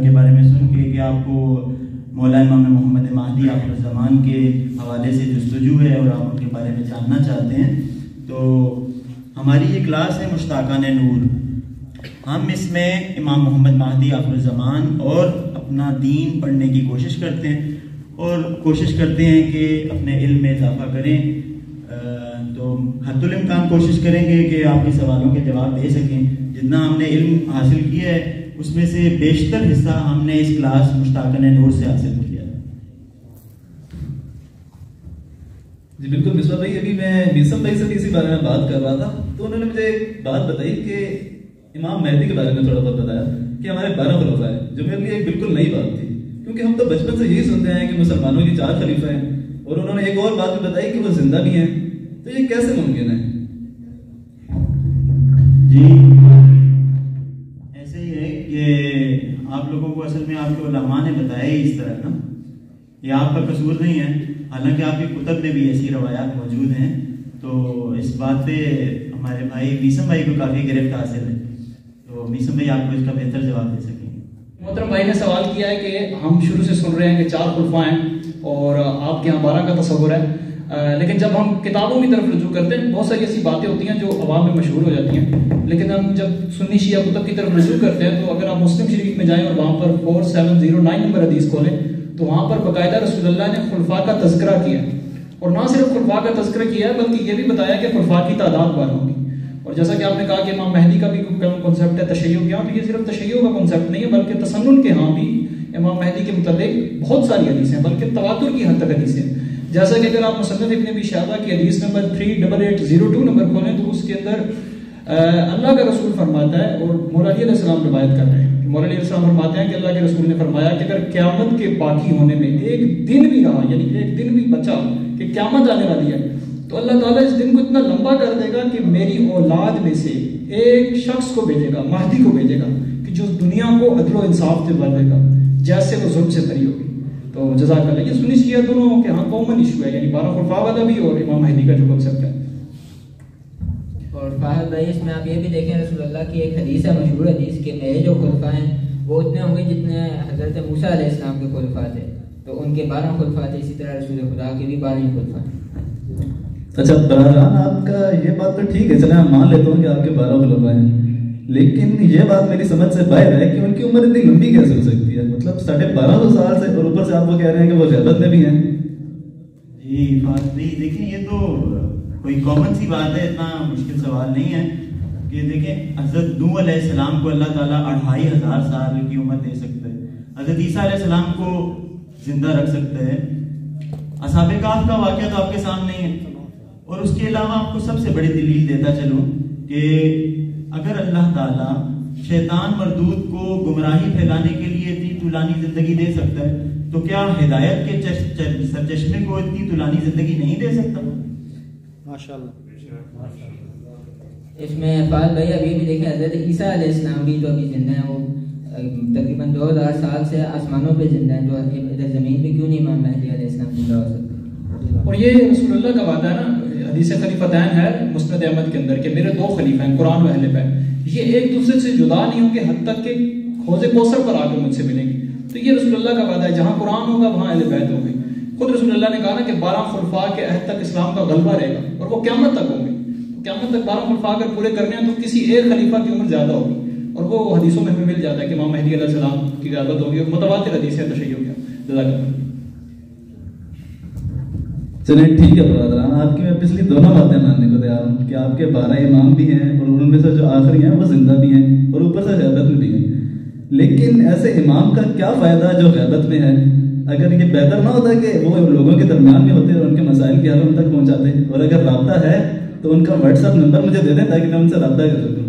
کے بارے میں سن کے کہ آپ کو مولا امام محمد مہدی آخر الزمان کے حوالے سے جستجو ہے اور آپ ان کے بارے میں جاننا چاہتے ہیں. تو ہماری یہ کلاس ہے مشتاقان نور. ہم اس میں امام محمد مہدی آخر الزمان اور اپنا دین پڑھنے کی کوشش کرتے ہیں اور کوشش کرتے ہیں کہ اپنے علم میں اضافہ کریں. تو حد الامکان کوشش کریں گے کہ آپ کے سوالوں کے جواب دے سکیں. جتنا ہم نے علم حاصل کیا ہے اس میں سے بیشتر حصہ ہم نے اس کلاس مشتاقان نور سے حاصل کیا. جی بالکل مصباح بھائی، ابھی میں میسم بھائی سے بھی اسی بارے میں بات کر رہا تھا، تو انہوں نے مجھے ایک بات بتائی کہ امام مہدی کے بارے میں تھوڑا بہت بتایا کہ ہمارے 12 خلفاء ہیں، جو میرے لیے ایک بالکل نئی بات تھی، کیونکہ ہم تو بچپن سے یہی سنتے ہیں کہ مسلمانوں کی 4 خلیفہ ہیں، اور انہوں نے ایک اور بات بھی بتائی کہ وہ زندہ بھی ہیں. تو یہ کیسے ممکن ہے؟ جی ایسے ہی ہے کہ آپ لوگوں کو اصل میں آپ کے علماء نے بتایا ہی اس طرح نا، یہ آپ کا قصور نہیں ہے، حالانکہ آپ کی کتب میں بھی ایسی روایات موجود ہیں. تو اس بات پہ ہمارے بھائی میسم بھائی کو کافی گرفت حاصل ہے. تو میسم بھائی آپ کو اس کا بہتر جواب دے سکیں. محترم بھائی نے سوال کیا ہے کہ ہم شروع سے سن رہے ہیں کہ 4 خلفاء ہیں اور آپ کے یہاں 12 کا تصور ہے، لیکن جب ہم کتابوں کی طرف رجوع کرتے ہیں بہت ساری ایسی باتیں ہوتی ہیں جو عوام میں مشہور ہو جاتی ہیں، لیکن ہم جب سنی شیعہ کتب کی طرف رجوع کرتے ہیں تو اگر آپ مسلم شریف میں جائیں اور وہاں پر 4709 نمبر حدیث کھولیں تو وہاں پر باقاعدہ رسول اللہ نے خلفاء کا تذکرہ کیا، اور نہ صرف خلفاء کا تذکرہ کیا ہے بلکہ یہ بھی بتایا کہ خلفاء کی تعداد 12 ہوگی. اور جیسا کہ آپ نے کہا کہ امام مہدی کا بھی کنسیپٹ ہے تشیع کے ہاں، تو یہ صرف تشیع کا کنسیپٹ نہیں ہے بلکہ تسنن کے ہاں بھی امام مہدی کے متعلق بہت ساری حدیثیں ہیں، بلکہ تواتر کی حد تک حدیثیں ہیں. جیسا کہ اگر آپ مصنف ابن ابی شیبہ کی حدیث نمبر 3802 نمبر کھولیں تو اس کے اندر اللہ کا رسول فرماتا ہے، اور مولا علی علیہ السلام روایت کر رہے ہیں، مولا علی علیہ السلام فرماتے ہیں کہ اللہ کے رسول نے فرمایا کہ اگر قیامت کے باقی ہونے میں ایک دن بھی رہا، یعنی ایک دن بھی بچا کہ قیامت آنے والی ہے، تو اللہ تعالیٰ اس دن کو اتنا لمبا کر دے گا کہ میری اولاد میں سے ایک شخص کو بھیجے گا، مہدی کو بھیجے گا، کہ جو دنیا کو عدل و انصاف سے بھر دے گا جیسے وہ ظلم سے بری ہوگی. تو جزاک اللہ. یہ سنی شیعہ دونوں کے ہاں کامن ایشو ہے، یعنی 12 خلفاء والا بھی اور امام مہدی کا جو کنسیپٹ ہے. اور فہد بھائی اس میں آپ یہ بھی دیکھیں رسول اللہ کی ایک حدیث ہے، مشہور حدیث، کہ میرے جو خلفاء ہیں وہ اتنے ہوں گے جتنے حضرت موسیٰ علیہ السلام کے خلفاء تھے، تو ان کے 12 خلفاء تھے، اسی طرح رسول خدا کے بھی 12 خلفاء ہیں. اچھا برادران، آپ کا یہ بات تو ٹھیک ہے، چلیں میں مان لیتا ہوں کہ آپ کے 12 خلفاء ہیں، لیکن یہ بات میری سمجھ سے باہر ہے کہ ان کی عمر اتنی لمبی کیسے ہو سکتی ہے؟ مطلب 1250 سال سے، اور اوپر سے آپ وہ کہہ رہے ہیں کہ وہ غیبت میں بھی ہیں. جی فاطمی دیکھیں، یہ تو کوئی کامن سی بات ہے، اتنا مشکل سوال نہیں ہے. کہ دیکھیں حضرت نوح علیہ السلام کو اللہ تعالیٰ 2500 سال کی عمر دے سکتا ہے، حضرت عیسیٰ علیہ السلام کو زندہ رکھ سکتا ہے. اصحاب کہف کا واقعہ تو آپ کے سامنے ہی ہے. اور اس کے علاوہ آپ کو سب سے بڑی دلیل دیتا چلوں کہ اگر اللہ تعالیٰ شیطان مردود کو گمراہی پھیلانے کے لیے اتنی طولانی زندگی دے سکتا ہے تو کیا ہدایت کے سرچشمے کو اتنی طولانی زندگی نہیں دے سکتا؟ ماشاءاللہ. اس میں فہد بھائی ابھی بھی دیکھیں حضرت عیسیٰ علیہ السلام بھی تو ابھی زندہ ہیں، وہ تقریباً 2000 سال سے آسمانوں پہ زندہ ہیں، تو ادھر زمین پہ کیوں نہیں امام مہدی علیہ السلام زندہ ہو سکتے؟ اور یہ رسول اللہ کا وعدہ ہے نا، حدیث خلیفتین ہے مسند احمد کے اندر کہ میرے 2 خلیفہ ہیں قرآن و اہل بیت، یہ ایک دوسرے سے جدا نہیں ہوں گے حد تک کہ حوض کوثر پر آ کر مجھ سے ملیں گے. تو یہ رسول اللہ کا وعدہ ہے، جہاں قرآن ہوگا وہاں اہل بیت ہوں گے. خود رسول اللہ نے کہا نا کہ 12 خلفاء کے عہد تک اسلام کا غلبہ رہے گا اور وہ قیامت تک ہوں گے. قیامت تک 12 خلفاء اگر پورے کرنے ہیں تو کسی ایک خلیفہ کی عمر زیادہ ہوگی، اور وہ حدیثوں میں ہمیں مل جاتا ہے کہ امام مہدی علیہ السلام کی قیادت ہوگی، اور متواتر حدیث ہے تشیع ہو گیا. جزاک اللہ. چلیں ٹھیک ہے برادران، آپ کی میں پچھلی دونوں باتیں ماننے کو تیار ہوں کہ آپ کے 12 امام بھی ہیں اور ان میں سے جو آخری ہیں وہ زندہ بھی ہیں اور اوپر سے غیبت میں بھی ہیں. لیکن ایسے امام کا کیا فائدہ جو غیبت میں ہے؟ اگر یہ بہتر نہ ہوتا کہ وہ لوگوں کے درمیان میں ہوتے اور ان کے مسائل کے حل ان تک پہنچاتے، اور اگر رابطہ ہے تو ان کا واٹس ایپ نمبر مجھے دے دیں تاکہ میں ان سے رابطہ کر سکوں.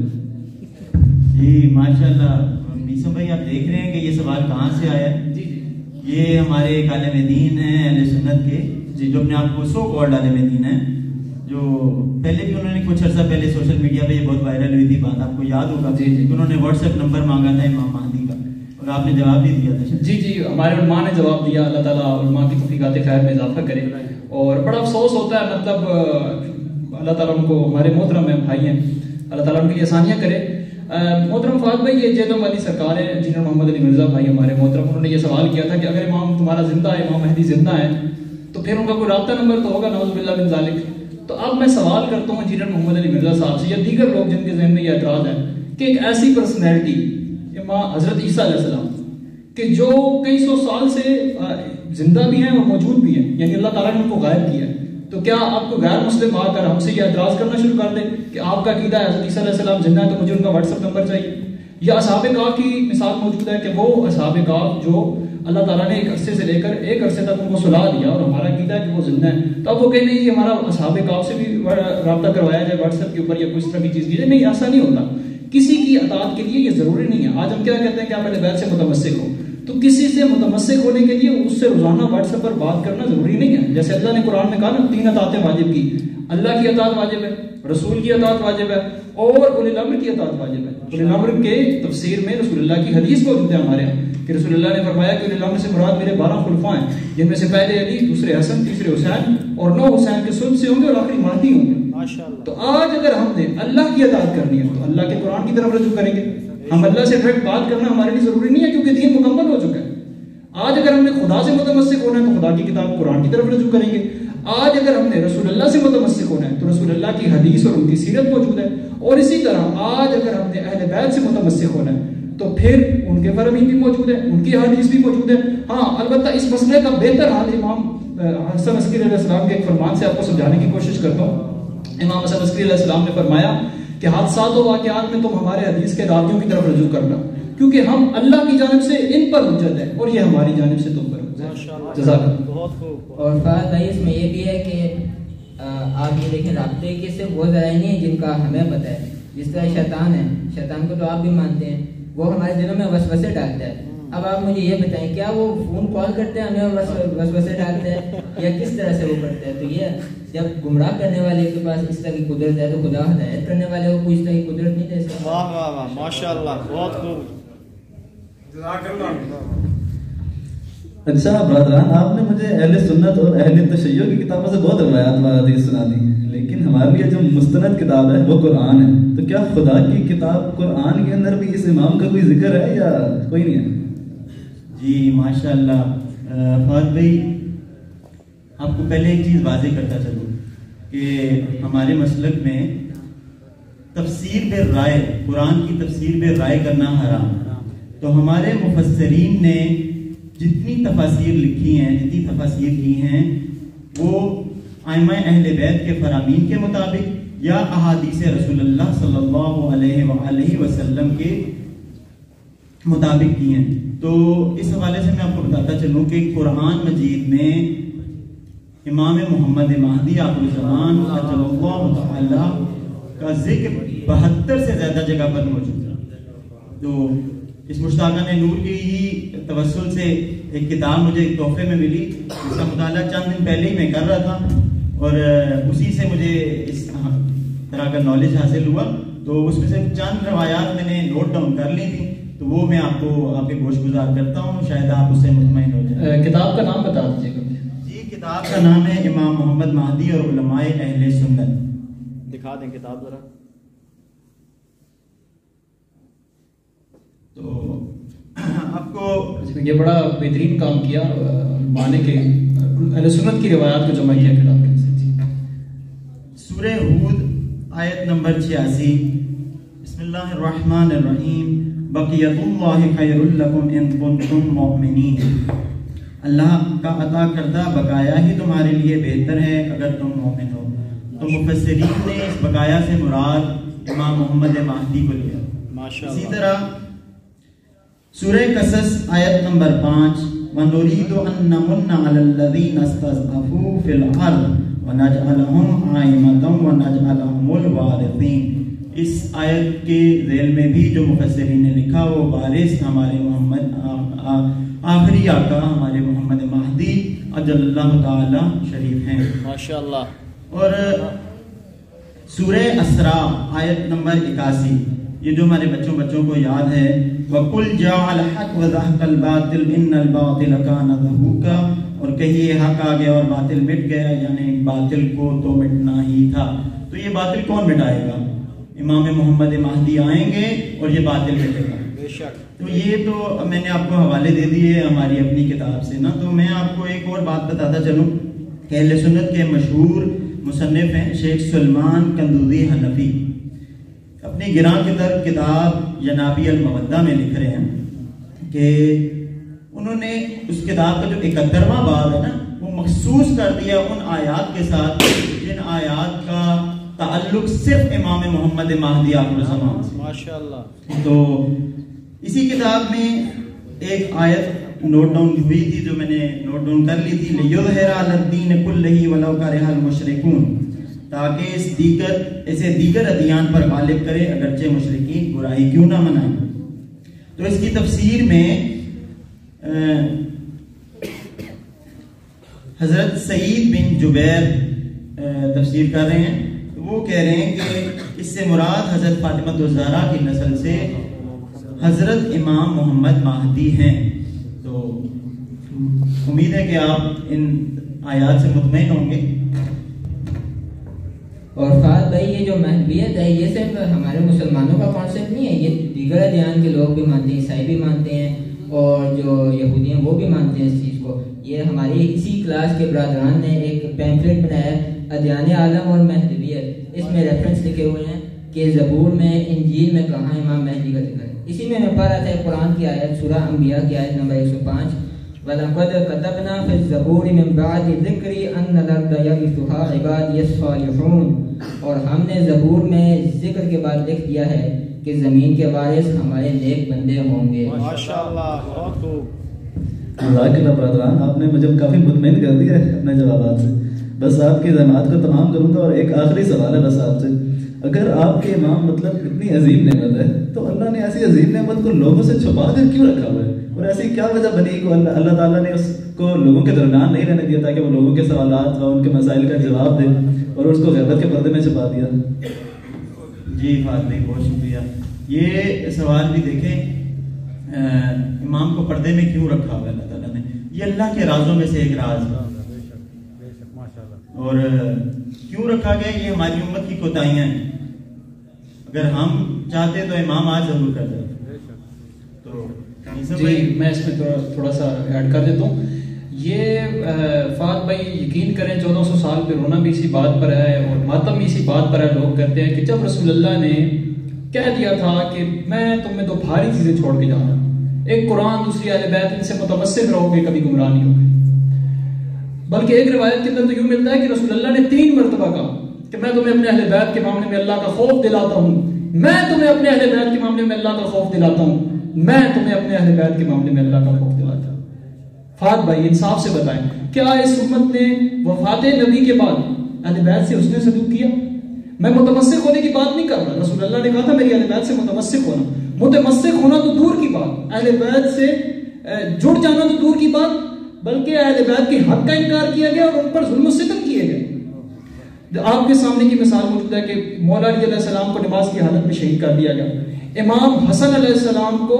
جی ماشاء اللہ. میسم بھائی آپ دیکھ رہے ہیں کہ یہ سوال کہاں سے آیا ہے. یہ ہمارے ایک عالم دین ہیں اہل سنت کے، جو اپنے آپ کو سو کالڈ عالم دین ہیں، جو پہلے بھی انہوں نے کچھ عرصہ پہلے سوشل میڈیا پہ یہ بہت وائرل ہوئی تھی بات، آپ کو یاد ہوگا کہ انہوں نے واٹس ایپ نمبر مانگا تھا امام مہدی کا اور آپ نے جواب بھی دیا تھا. جی ہمارے علماء نے جواب دیا. اللہ تعالیٰ علماء کی توفیقات خیر میں اضافہ کرے. اور بڑا افسوس ہوتا ہے، مطلب اللہ تعالیٰ ان کو، ہمارے محترم ہیں بھائی ہیں، اللہ تعالیٰ ان کی آسانیاں کرے. محترم فہد بھائی، یہ جیدم علی سرکار ہے، انجینئر محمد علی مرزا بھائی ہمارے محترم، انہوں نے یہ سوال کیا تھا کہ اگر امام تمہارا زندہ ہے، امام مہدی زندہ ہے، تو پھر ان کا کوئی رابطہ نمبر تو ہوگا، نعوذ باللہ من ذالک. تو اب میں سوال کرتا ہوں انجینئر محمد علی مرزا صاحب سے یا دیگر لوگ جن کے ذہن میں یہ اعتراض ہے کہ ایک ایسی پرسنالٹی امام حضرت عیسیٰ علیہ السلام کہ جو کئی سو سال سے زندہ بھی ہیں اور موجود بھی ہیں، یعنی اللہ تعالیٰ نے ان کو غائب کیا ہے، تو کیا آپ کو غیر مسلم آ کر ہم سے یہ اعتراض کرنا شروع کر دیں کہ آپ کا عقیدہ ہے حضرت عیسیٰ علیہ السلام زندہ ہے تو مجھے ان کا واٹس ایپ نمبر چاہیے؟ یا اصحاب کہف کی مثال موجود ہے کہ وہ اصحاب کہف جو اللہ تعالیٰ نے ایک عرصے سے لے کر ایک عرصے تک ان کو سلا دیا اور ہمارا عقیدہ ہے کہ وہ زندہ ہے، تو اب وہ کہیں نہیں ہمارا اصحاب کہف سے بھی رابطہ کروایا جائے واٹس ایپ کے اوپر یا کوئی اس طرح کی چیز کی جائے. نہیں، ایسا نہیں ہوتا. کسی کی اطاعت کے لیے یہ ضروری نہیں ہے. آج ہم کیا کہتے ہیں کہ آپ اہل بیت سے متمسک ہو، تو کسی سے متمسک ہونے کے لیے اس سے روزانہ واٹس ایپ پر بات کرنا ضروری نہیں ہے. جیسے اللہ نے قرآن میں کہا نا 3 اطاعتیں واجب کی، اللہ کی اطاعت واجب ہے، رسول کی اطاعت واجب ہے اور اولی الامر کی اطاعت واجب ہے. اولی الامر کے تفسیر میں رسول اللہ کی حدیث موجود ہے ہمارے یہاں کہ رسول اللہ نے فرمایا کہ اولی الامر سے مراد میرے 12 خلفاء ہیں، جن میں سے پہلے علی، دوسرے حسن، تیسرے حسین اور 9 حسین کے سلب سے ہوں گے اور آخری مہدی ہوں گے. تو آج اگر ہم نے اللہ کی اطاعت کرنی ہے تو اللہ کے قرآن کی طرف رجوع کریں گے. ہم اللہ سے ڈائریکٹ بات کرنا ہمارے لیے ضروری نہیں ہے کیونکہ دین مکمل ہو چکا ہے. آج اگر ہم نے خدا سے متمسک ہونا ہے تو خدا کی کتاب قرآن کی طرف رجوع کریں گے. آج اگر ہم نے رسول اللہ سے متمسک ہونا ہے تو رسول اللہ کی حدیث اور ان کی سیرت موجود ہے. اور اسی طرح آج اگر ہم نے اہل بیت سے متمسک ہونا ہے تو پھر ان کے فرامین بھی موجود ہے، ان کی حدیث بھی موجود ہے. ہاں البتہ اس مسئلے کا بہتر حال امام حسن عسکری علیہ السلام کے ایک فرمان سے آپ کو سمجھانے کی کوشش کرتا ہوں. امام حسن عسکری علیہ السلام نے فرمایا کہ حادثات و واقعات میں تم ہمارے حدیث کے راویوں کی طرف رجوع کرنا کیونکہ ہم اللہ کی جانب سے ان پر حجت ہے اور یہ ہماری جانب سے تم پر حجت ہے. جزاک اللہ. اور فہد بھائی اس میں یہ بھی ہے کہ آپ یہ دیکھیں رابطے کے صرف وہ ذرائع نہیں ہیں جن کا ہمیں پتہ ہے. جس طرح شیطان ہے، شیطان کو تو آپ بھی مانتے ہیں، وہ ہمارے دلوں میں وسوسے ڈالتا ہے. اب آپ مجھے یہ بتائیں کیا وہ فون کال کرتے ہیں ہمیں وسوسے ڈالتے ہیں یا کس طرح سے وہ کرتے ہیں؟ تو یہ جب گمراہ کرنے والے کے پاس اس طرح کی قدرت ہے تو خدا ہدایت کرنے والے کو کوئی اس طرح کی قدرت نہیں دے سکتا. واہ واہ واہ ماشاءاللہ، بہت خوب. اچھا برادران، آپ نے مجھے اہل سنت اور اہل تشیع کی کتابوں سے بہت روایات و حدیث سنا دی، لیکن ہمارے لیے جو مستند کتاب ہے وہ قرآن ہے. تو کیا خدا کی کتاب قرآن کے اندر بھی اس امام کا کوئی ذکر ہے یا کوئی نہیں ہے؟ جی ماشاءاللہ. فہد بھائی آپ کو پہلے ایک چیز واضح کرتا چلوں کہ ہمارے مسلک میں تفسیر بے رائے، قرآن کی تفسیر بے رائے کرنا حرام. تو ہمارے مفسرین نے جتنی تفاسیر لکھی ہیں، جتنی تفاسیر کی ہیں، وہ ائمہ اہل بیت کے فرامین کے مطابق یا احادیث رسول اللہ صلی اللہ علیہ وآلہ وسلم کے مطابق کی ہیں. تو اس حوالے سے میں آپ کو بتاتا چلوں کہ قرآن مجید میں امام محمد مہدی آخر الزمان عجل اللہ تعالی کا ذکر 72 سے زیادہ جگہ پر موجود ہے. تو اس مشتاقہ نور کی ہی توسل سے ایک کتاب مجھے تحفے میں ملی، اس کا مطالعہ چند دن پہلے ہی میں کر رہا تھا اور اسی سے مجھے اس طرح کا نالج حاصل ہوا. تو اس میں سے چند روایات میں نے نوٹ ڈاؤن کر لی تھی، تو وہ میں آپ کو آپ کے گوش گزار کرتا ہوں، شاید آپ اس سے مطمئن ہو جائیں. کتاب کا نام بتا دیجیے گا. جی کتاب کا نام ہے امام محمد مہدی اور علماء اہل سنت. دکھا دیں کتاب ذرا. تو آپ کو یہ بڑا بہترین کام کیا مانے کے اہل سنت کی روایات کو جمع کیا کتاب کے. سورہ ہود آیت نمبر 86. بسم اللہ الرحمن الرحیم. بقیت اللہ خیر لکم ان کنتم مؤمنین. اللہ کا عطا کردہ بقایا ہی تمہارے لیے بہتر ہے اگر تم مومن ہو. تو مفسرین نے اس بقایا سے مراد امام محمد مہدی کو لیا. اسی طرح سورہ قصص آیت نمبر 5. وَنُرِيدُ أَن نَّمُنَّ عَلَى الَّذِينَ اسْتَضْعَفُوا فِي الْأَرْضِ وَنَجْعَلَهُمْ أَئِمَّةً وَنَجْعَلَهُمُ الْوَارِثِينَ. اس آیت کے ذیل میں بھی جو مفسرین نے لکھا وہ وارث ہمارے محمد آخری آقا ہمارے محمد مہدی اجل اللہ تعالی شریف ہیں. ماشاءاللہ. اور سورہ اسراء آیت نمبر 81. یہ جو ہمارے بچوں کو یاد ہے. وَقُلْ جَاءَ الْحَقُّ وَزَهَقَ الْبَاطِلُ إِنَّ الْبَاطِلَ كَانَ زَهُوقًا. اور کہیے حق آ گیا اور باطل مٹ گیا، یعنی باطل کو تو مٹنا ہی تھا. تو یہ باطل کون مٹائے گا؟ امام محمد مہدی آئیں گے اور یہ باطل مٹے گا. تو یہ تو میں نے آپ کو حوالے دے دیے ہماری اپنی کتاب سے نا. تو میں آپ کو ایک اور بات بتاتا چلوں کہ اہل سنت کے مشہور مصنف ہیں شیخ سلمان قندوزی حنفی. اپنی گراں کتاب جنابی المودہ میں لکھ رہے ہیں کہ انہوں نے اس کتاب کا جو 71واں باب ہے نا وہ مخصوص کر دیا ان آیات کے ساتھ جن آیات کا تعلق صرف امام محمد مہدی آخر الزمان سے. ماشاءاللہ. تو اسی کتاب میں ایک آیت نوٹ ڈاؤن ہوئی تھی جو میں نے نوٹ ڈاؤن کر لی تھی. لِيُظْهِرَ عَلَى الدِّينِ كُلِّهِ وَلَوْ كَرِهَ الْمُشْرِكُونَ. تاکہ اسے دیگر ادیان پر غالب کرے اگرچہ مشرکین برائی کیوں نہ منائیں. تو اس کی تفسیر میں حضرت سعید بن جبیر تفسیر کر رہے ہیں. وہ کہہ رہے ہیں کہ اس سے مراد حضرت فاطمہ الزہرا کی نسل سے حضرت امام محمد مہدی ہیں. تو امید ہے کہ آپ ان آیات سے مطمئن ہوں گے. اور فہد بھائی یہ جو مہدویت ہے یہ صرف ہمارے مسلمانوں کا کانسیپٹ نہیں ہے، یہ دیگر ادیان کے لوگ بھی مانتے ہیں، عیسائی بھی مانتے ہیں اور جو یہودی ہیں وہ بھی مانتے ہیں اس چیز کو. یہ ہماری اسی کلاس کے برادران نے ایک پیمفلیٹ بنایا ادیان عالم اور مہدویت. اس میں ریفرنس لکھے ہوئے ہیں کہ زبور میں انجیل میں کہاں امام مہدی کا ذکر ہے. اسی میں پڑھ رہا تھا قرآن کی آیت سورہ انبیاء کی آیت نمبر 105. وَلَقَدْ كَتَبْنَا فِي الزَّبُورِ مِن بَعْدِ الذِّكْرِ أَنَّ الْأَرْضَ يَرِثُهَا عِبَادِيَ الصَّالِحُونَ. اور ہم نے زبور میں ذکر کے بعد لکھ دیا ہے کہ زمین کے وارث ہمارے نیک بندے ہوں گے. ماشاءاللہ. بہت خوب. جزاک اللہ برادران، آپ نے مجھے کافی مطمئن کر دیا ہے اپنے جوابات سے. بس آپ کی زحمات کو تمام کروں گا اور ایک آخری سوال ہے بس آپ سے. اگر آپ کے امام مطلب اتنی عظیم نعمت ہے تو اللہ نے ایسی عظیم نعمت کو لوگوں سے چھپا کر کیوں رکھا ہوا ہے؟ اور ایسی کیا وجہ بنی کہ اللہ تعالیٰ نے اس کو لوگوں کے درمیان نہیں رہنے دیا تاکہ وہ لوگوں کے سوالات و ان کے مسائل کا جواب دے اور اس کو غیبت کے پردے میں چھپا دیا؟ جی فاضل بھائی بہت شکریہ. یہ سوال بھی دیکھیں امام کو پردے میں کیوں رکھا ہوا ہے اللہ تعالیٰ نے. یہ اللہ کے رازوں میں سے ایک راز ہے. اور کیوں رکھا گیا؟ یہ ہماری امت کی کوتاہیاں ہیں. اگر ہم چاہتے تو امام آج ضرور کر دیتے. تو جی میں اس میں تھوڑا سا ایڈ کر دیتا ہوں. یہ فہد بھائی یقین کریں 1400 سال پہ رونا بھی اسی بات پر ہے اور ماتم بھی اسی بات پر ہے. لوگ کہتے ہیں کہ جب رسول اللہ نے کہہ دیا تھا کہ میں تمہیں دو بھاری چیزیں چھوڑ کے جانا، ایک قرآن دوسری اہل بیت، ان سے متمسک رہو گے کبھی گمراہ نہیں ہوگے. بلکہ ایک روایت کے اندر تو یوں ملتا ہے کہ رسول اللہ نے 3 مرتبہ کہا کہ میں تمہیں اپنے اہل بیت کے معاملے میں اللہ کا خوف دلاتا ہوں، میں تمہیں اپنے اہل بیت کے معاملے میں اللہ کا خوف دلاتا ہوں، میں تمہیں اپنے اہل بیت کے معاملے میں اللہ کا خوف دلاتا ہوں. فہد بھائی انصاف سے بتائیں کیا اس امت نے وفات نبی کے بعد اہل بیت سے حسن سلوک کیا؟ میں متمسک ہونے کی بات نہیں کر رہا. رسول اللہ نے کہا تھا میری اہل بیت سے متمسک ہونا. متمسک ہونا تو دور کی بات، اہل بیت سے جڑ جانا تو دور کی بات، بلکہ اہل بیت کے حق کا انکار کیا گیا اور ان پر ظلم و ستم کیے گئے. آپ کے سامنے کی مثال موجود ہے کہ مولا علی علیہ السلام کو نماز کی حالت میں شہید کر دیا گیا، امام حسن علیہ السلام کو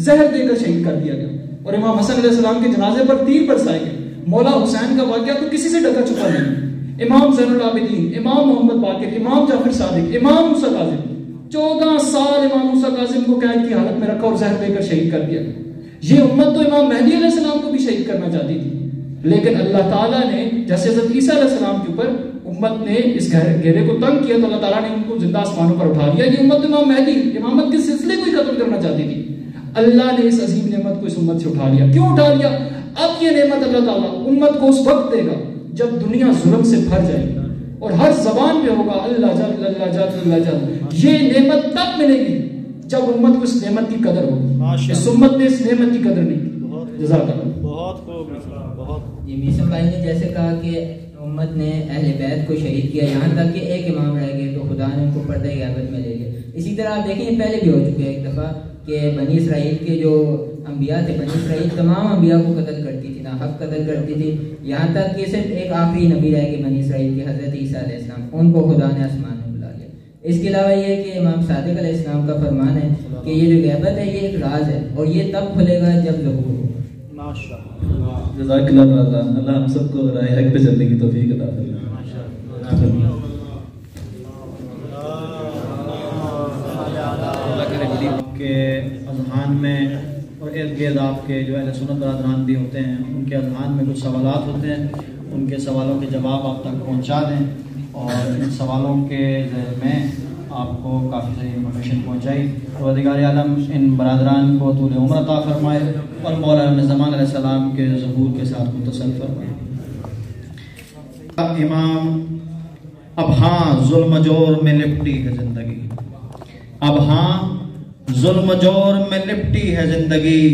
زہر دے کر شہید کر دیا گیا اور امام حسن علیہ السلام کے جنازے پر تیر برسائے گئے. مولا حسین کا واقعہ تو کسی سے ڈھکا چھپا نہیں. امام زین العابدین، امام محمد باقر، امام جعفر صادق، امام موسیٰ کاظم، 14 سال امام موسیٰ کاظم کو قید کی حالت میں رکھا اور زہر دے کر شہید کر دیا. یہ امت تو امام مہدی علیہ السلام کو بھی شہید کرنا چاہتی تھی، لیکن اللہ تعالیٰ نے جیسے حضرت عیسیٰ علیہ السلام کے اوپر امت نے اس گھیرے کو تنگ کیا تو اللہ تعالیٰ نے ان کو زندہ آسمانوں پر اٹھا لیا۔ یہ امت امام مہدی امامت کے سلسلے کو ہی ختم کرنا چاہتی تھی، اللہ نے اس عظیم نعمت کو اس امت سے اٹھا لیا۔ کیوں اٹھا لیا؟ اب یہ نعمت اللہ تعالیٰ امت کو اس وقت دے گا جب دنیا ظلم سے بھر جائے گی اور ہر زبان پہ ہوگا اللہ جل اللہ جل اللہ جل۔ یہ نعمت تب ملے گی جب امت کو اس نعمت کی قدر ہوگی۔ اس امت نے اس نعمت کی قدر نہیں کی۔ جزاک اللہ۔ بہت خوب، بہت۔ جی میسم بھائی نے جیسے کہا کہ امت نے اہل بیت کو شہید کیا، یہاں تک کہ ایک امام رہ گئے تو خدا نے ان کو پردہ غیبت میں لے لیا۔ اسی طرح آپ دیکھیں پہلے بھی ہو چکے ایک دفعہ کہ بنی اسرائیل کے جو انبیاء تھے، بنی اسرائیل تمام انبیاء کو قتل کرتی تھی، ناحق قتل کرتی تھی، یہاں تک کہ صرف ایک آخری نبی رہ گئے بنی اسرائیل کے حضرت عیسیٰ علیہ السلام، ان کو خدا نے آسمان میں بلا لیا۔ اس کے علاوہ یہ کہ امام صادق علیہ السلام کا فرمان ہے کہ یہ جو غیبت ہے یہ ایک راز ہے اور یہ تب کھلے گا جب ظہور ہو۔ جزاک اللہ تعالیٰ، اللہ ہم سب کو راہ حق پہ چلنے کی توفیق عطا فرمائے۔ کے اذہان میں اور ارد گرد آپ کے جو اہل سنت برادران بھی ہوتے ہیں، ان کے اذہان میں کچھ سوالات ہوتے ہیں، ان کے سوالوں کے جواب آپ تک پہنچا دیں، اور ان سوالوں کے ذیل میں آپ کو کافی ساری انفارمیشن پہنچائی۔ پروردگار عالم ان برادران کو طول عمر عطا فرمائے اور مولا ابن زمان علیہ السلام کے ظہور کے ساتھ متصل فرمائے۔ امام، اب ہاں ظلم جور میں لپٹی ہے زندگی، اب ہاں ظلم جور میں لپٹی ہے زندگی،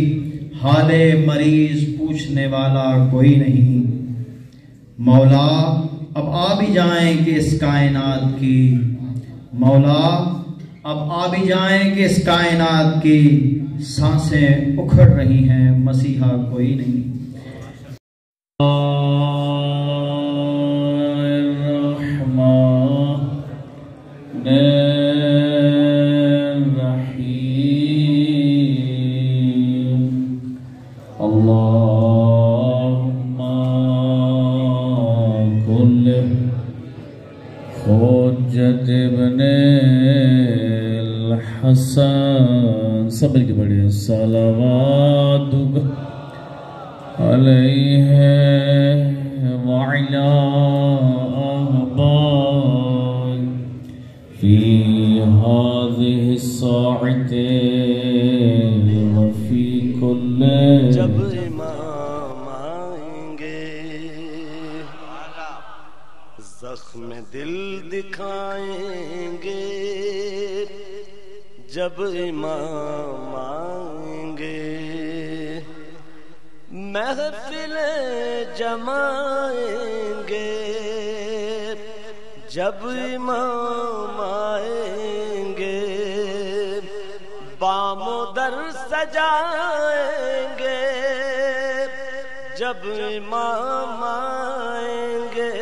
حال مریض پوچھنے والا کوئی نہیں، مولا اب آ بھی جائیں کہ اس کائنات کی، مولا اب آ بھی جائیں کہ اس کائنات کی، سانسیں اکھڑ رہی ہیں مسیحا کوئی نہیں۔ صبر کے بڑے صلوات علیہ وعلا آباد فی هذه الساعة وفی کل جب امام آئیں گے زخم دل دکھائیں گے، جب امام آئیں گے محفل جمائیں گے، جب امام آئیں گے بام و در سجائیں گے، جب امام آئیں گے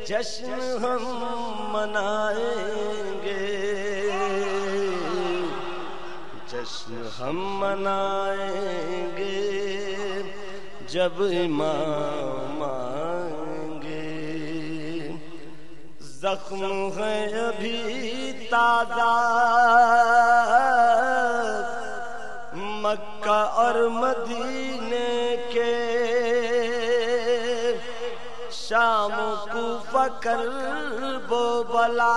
جشن ہم منائیں گے، جشن ہم منائیں گے جب امام آئیں گے۔ زخم ہے ابھی تازہ مکہ اور مدینے کے، شام کوفہ کرب و بلا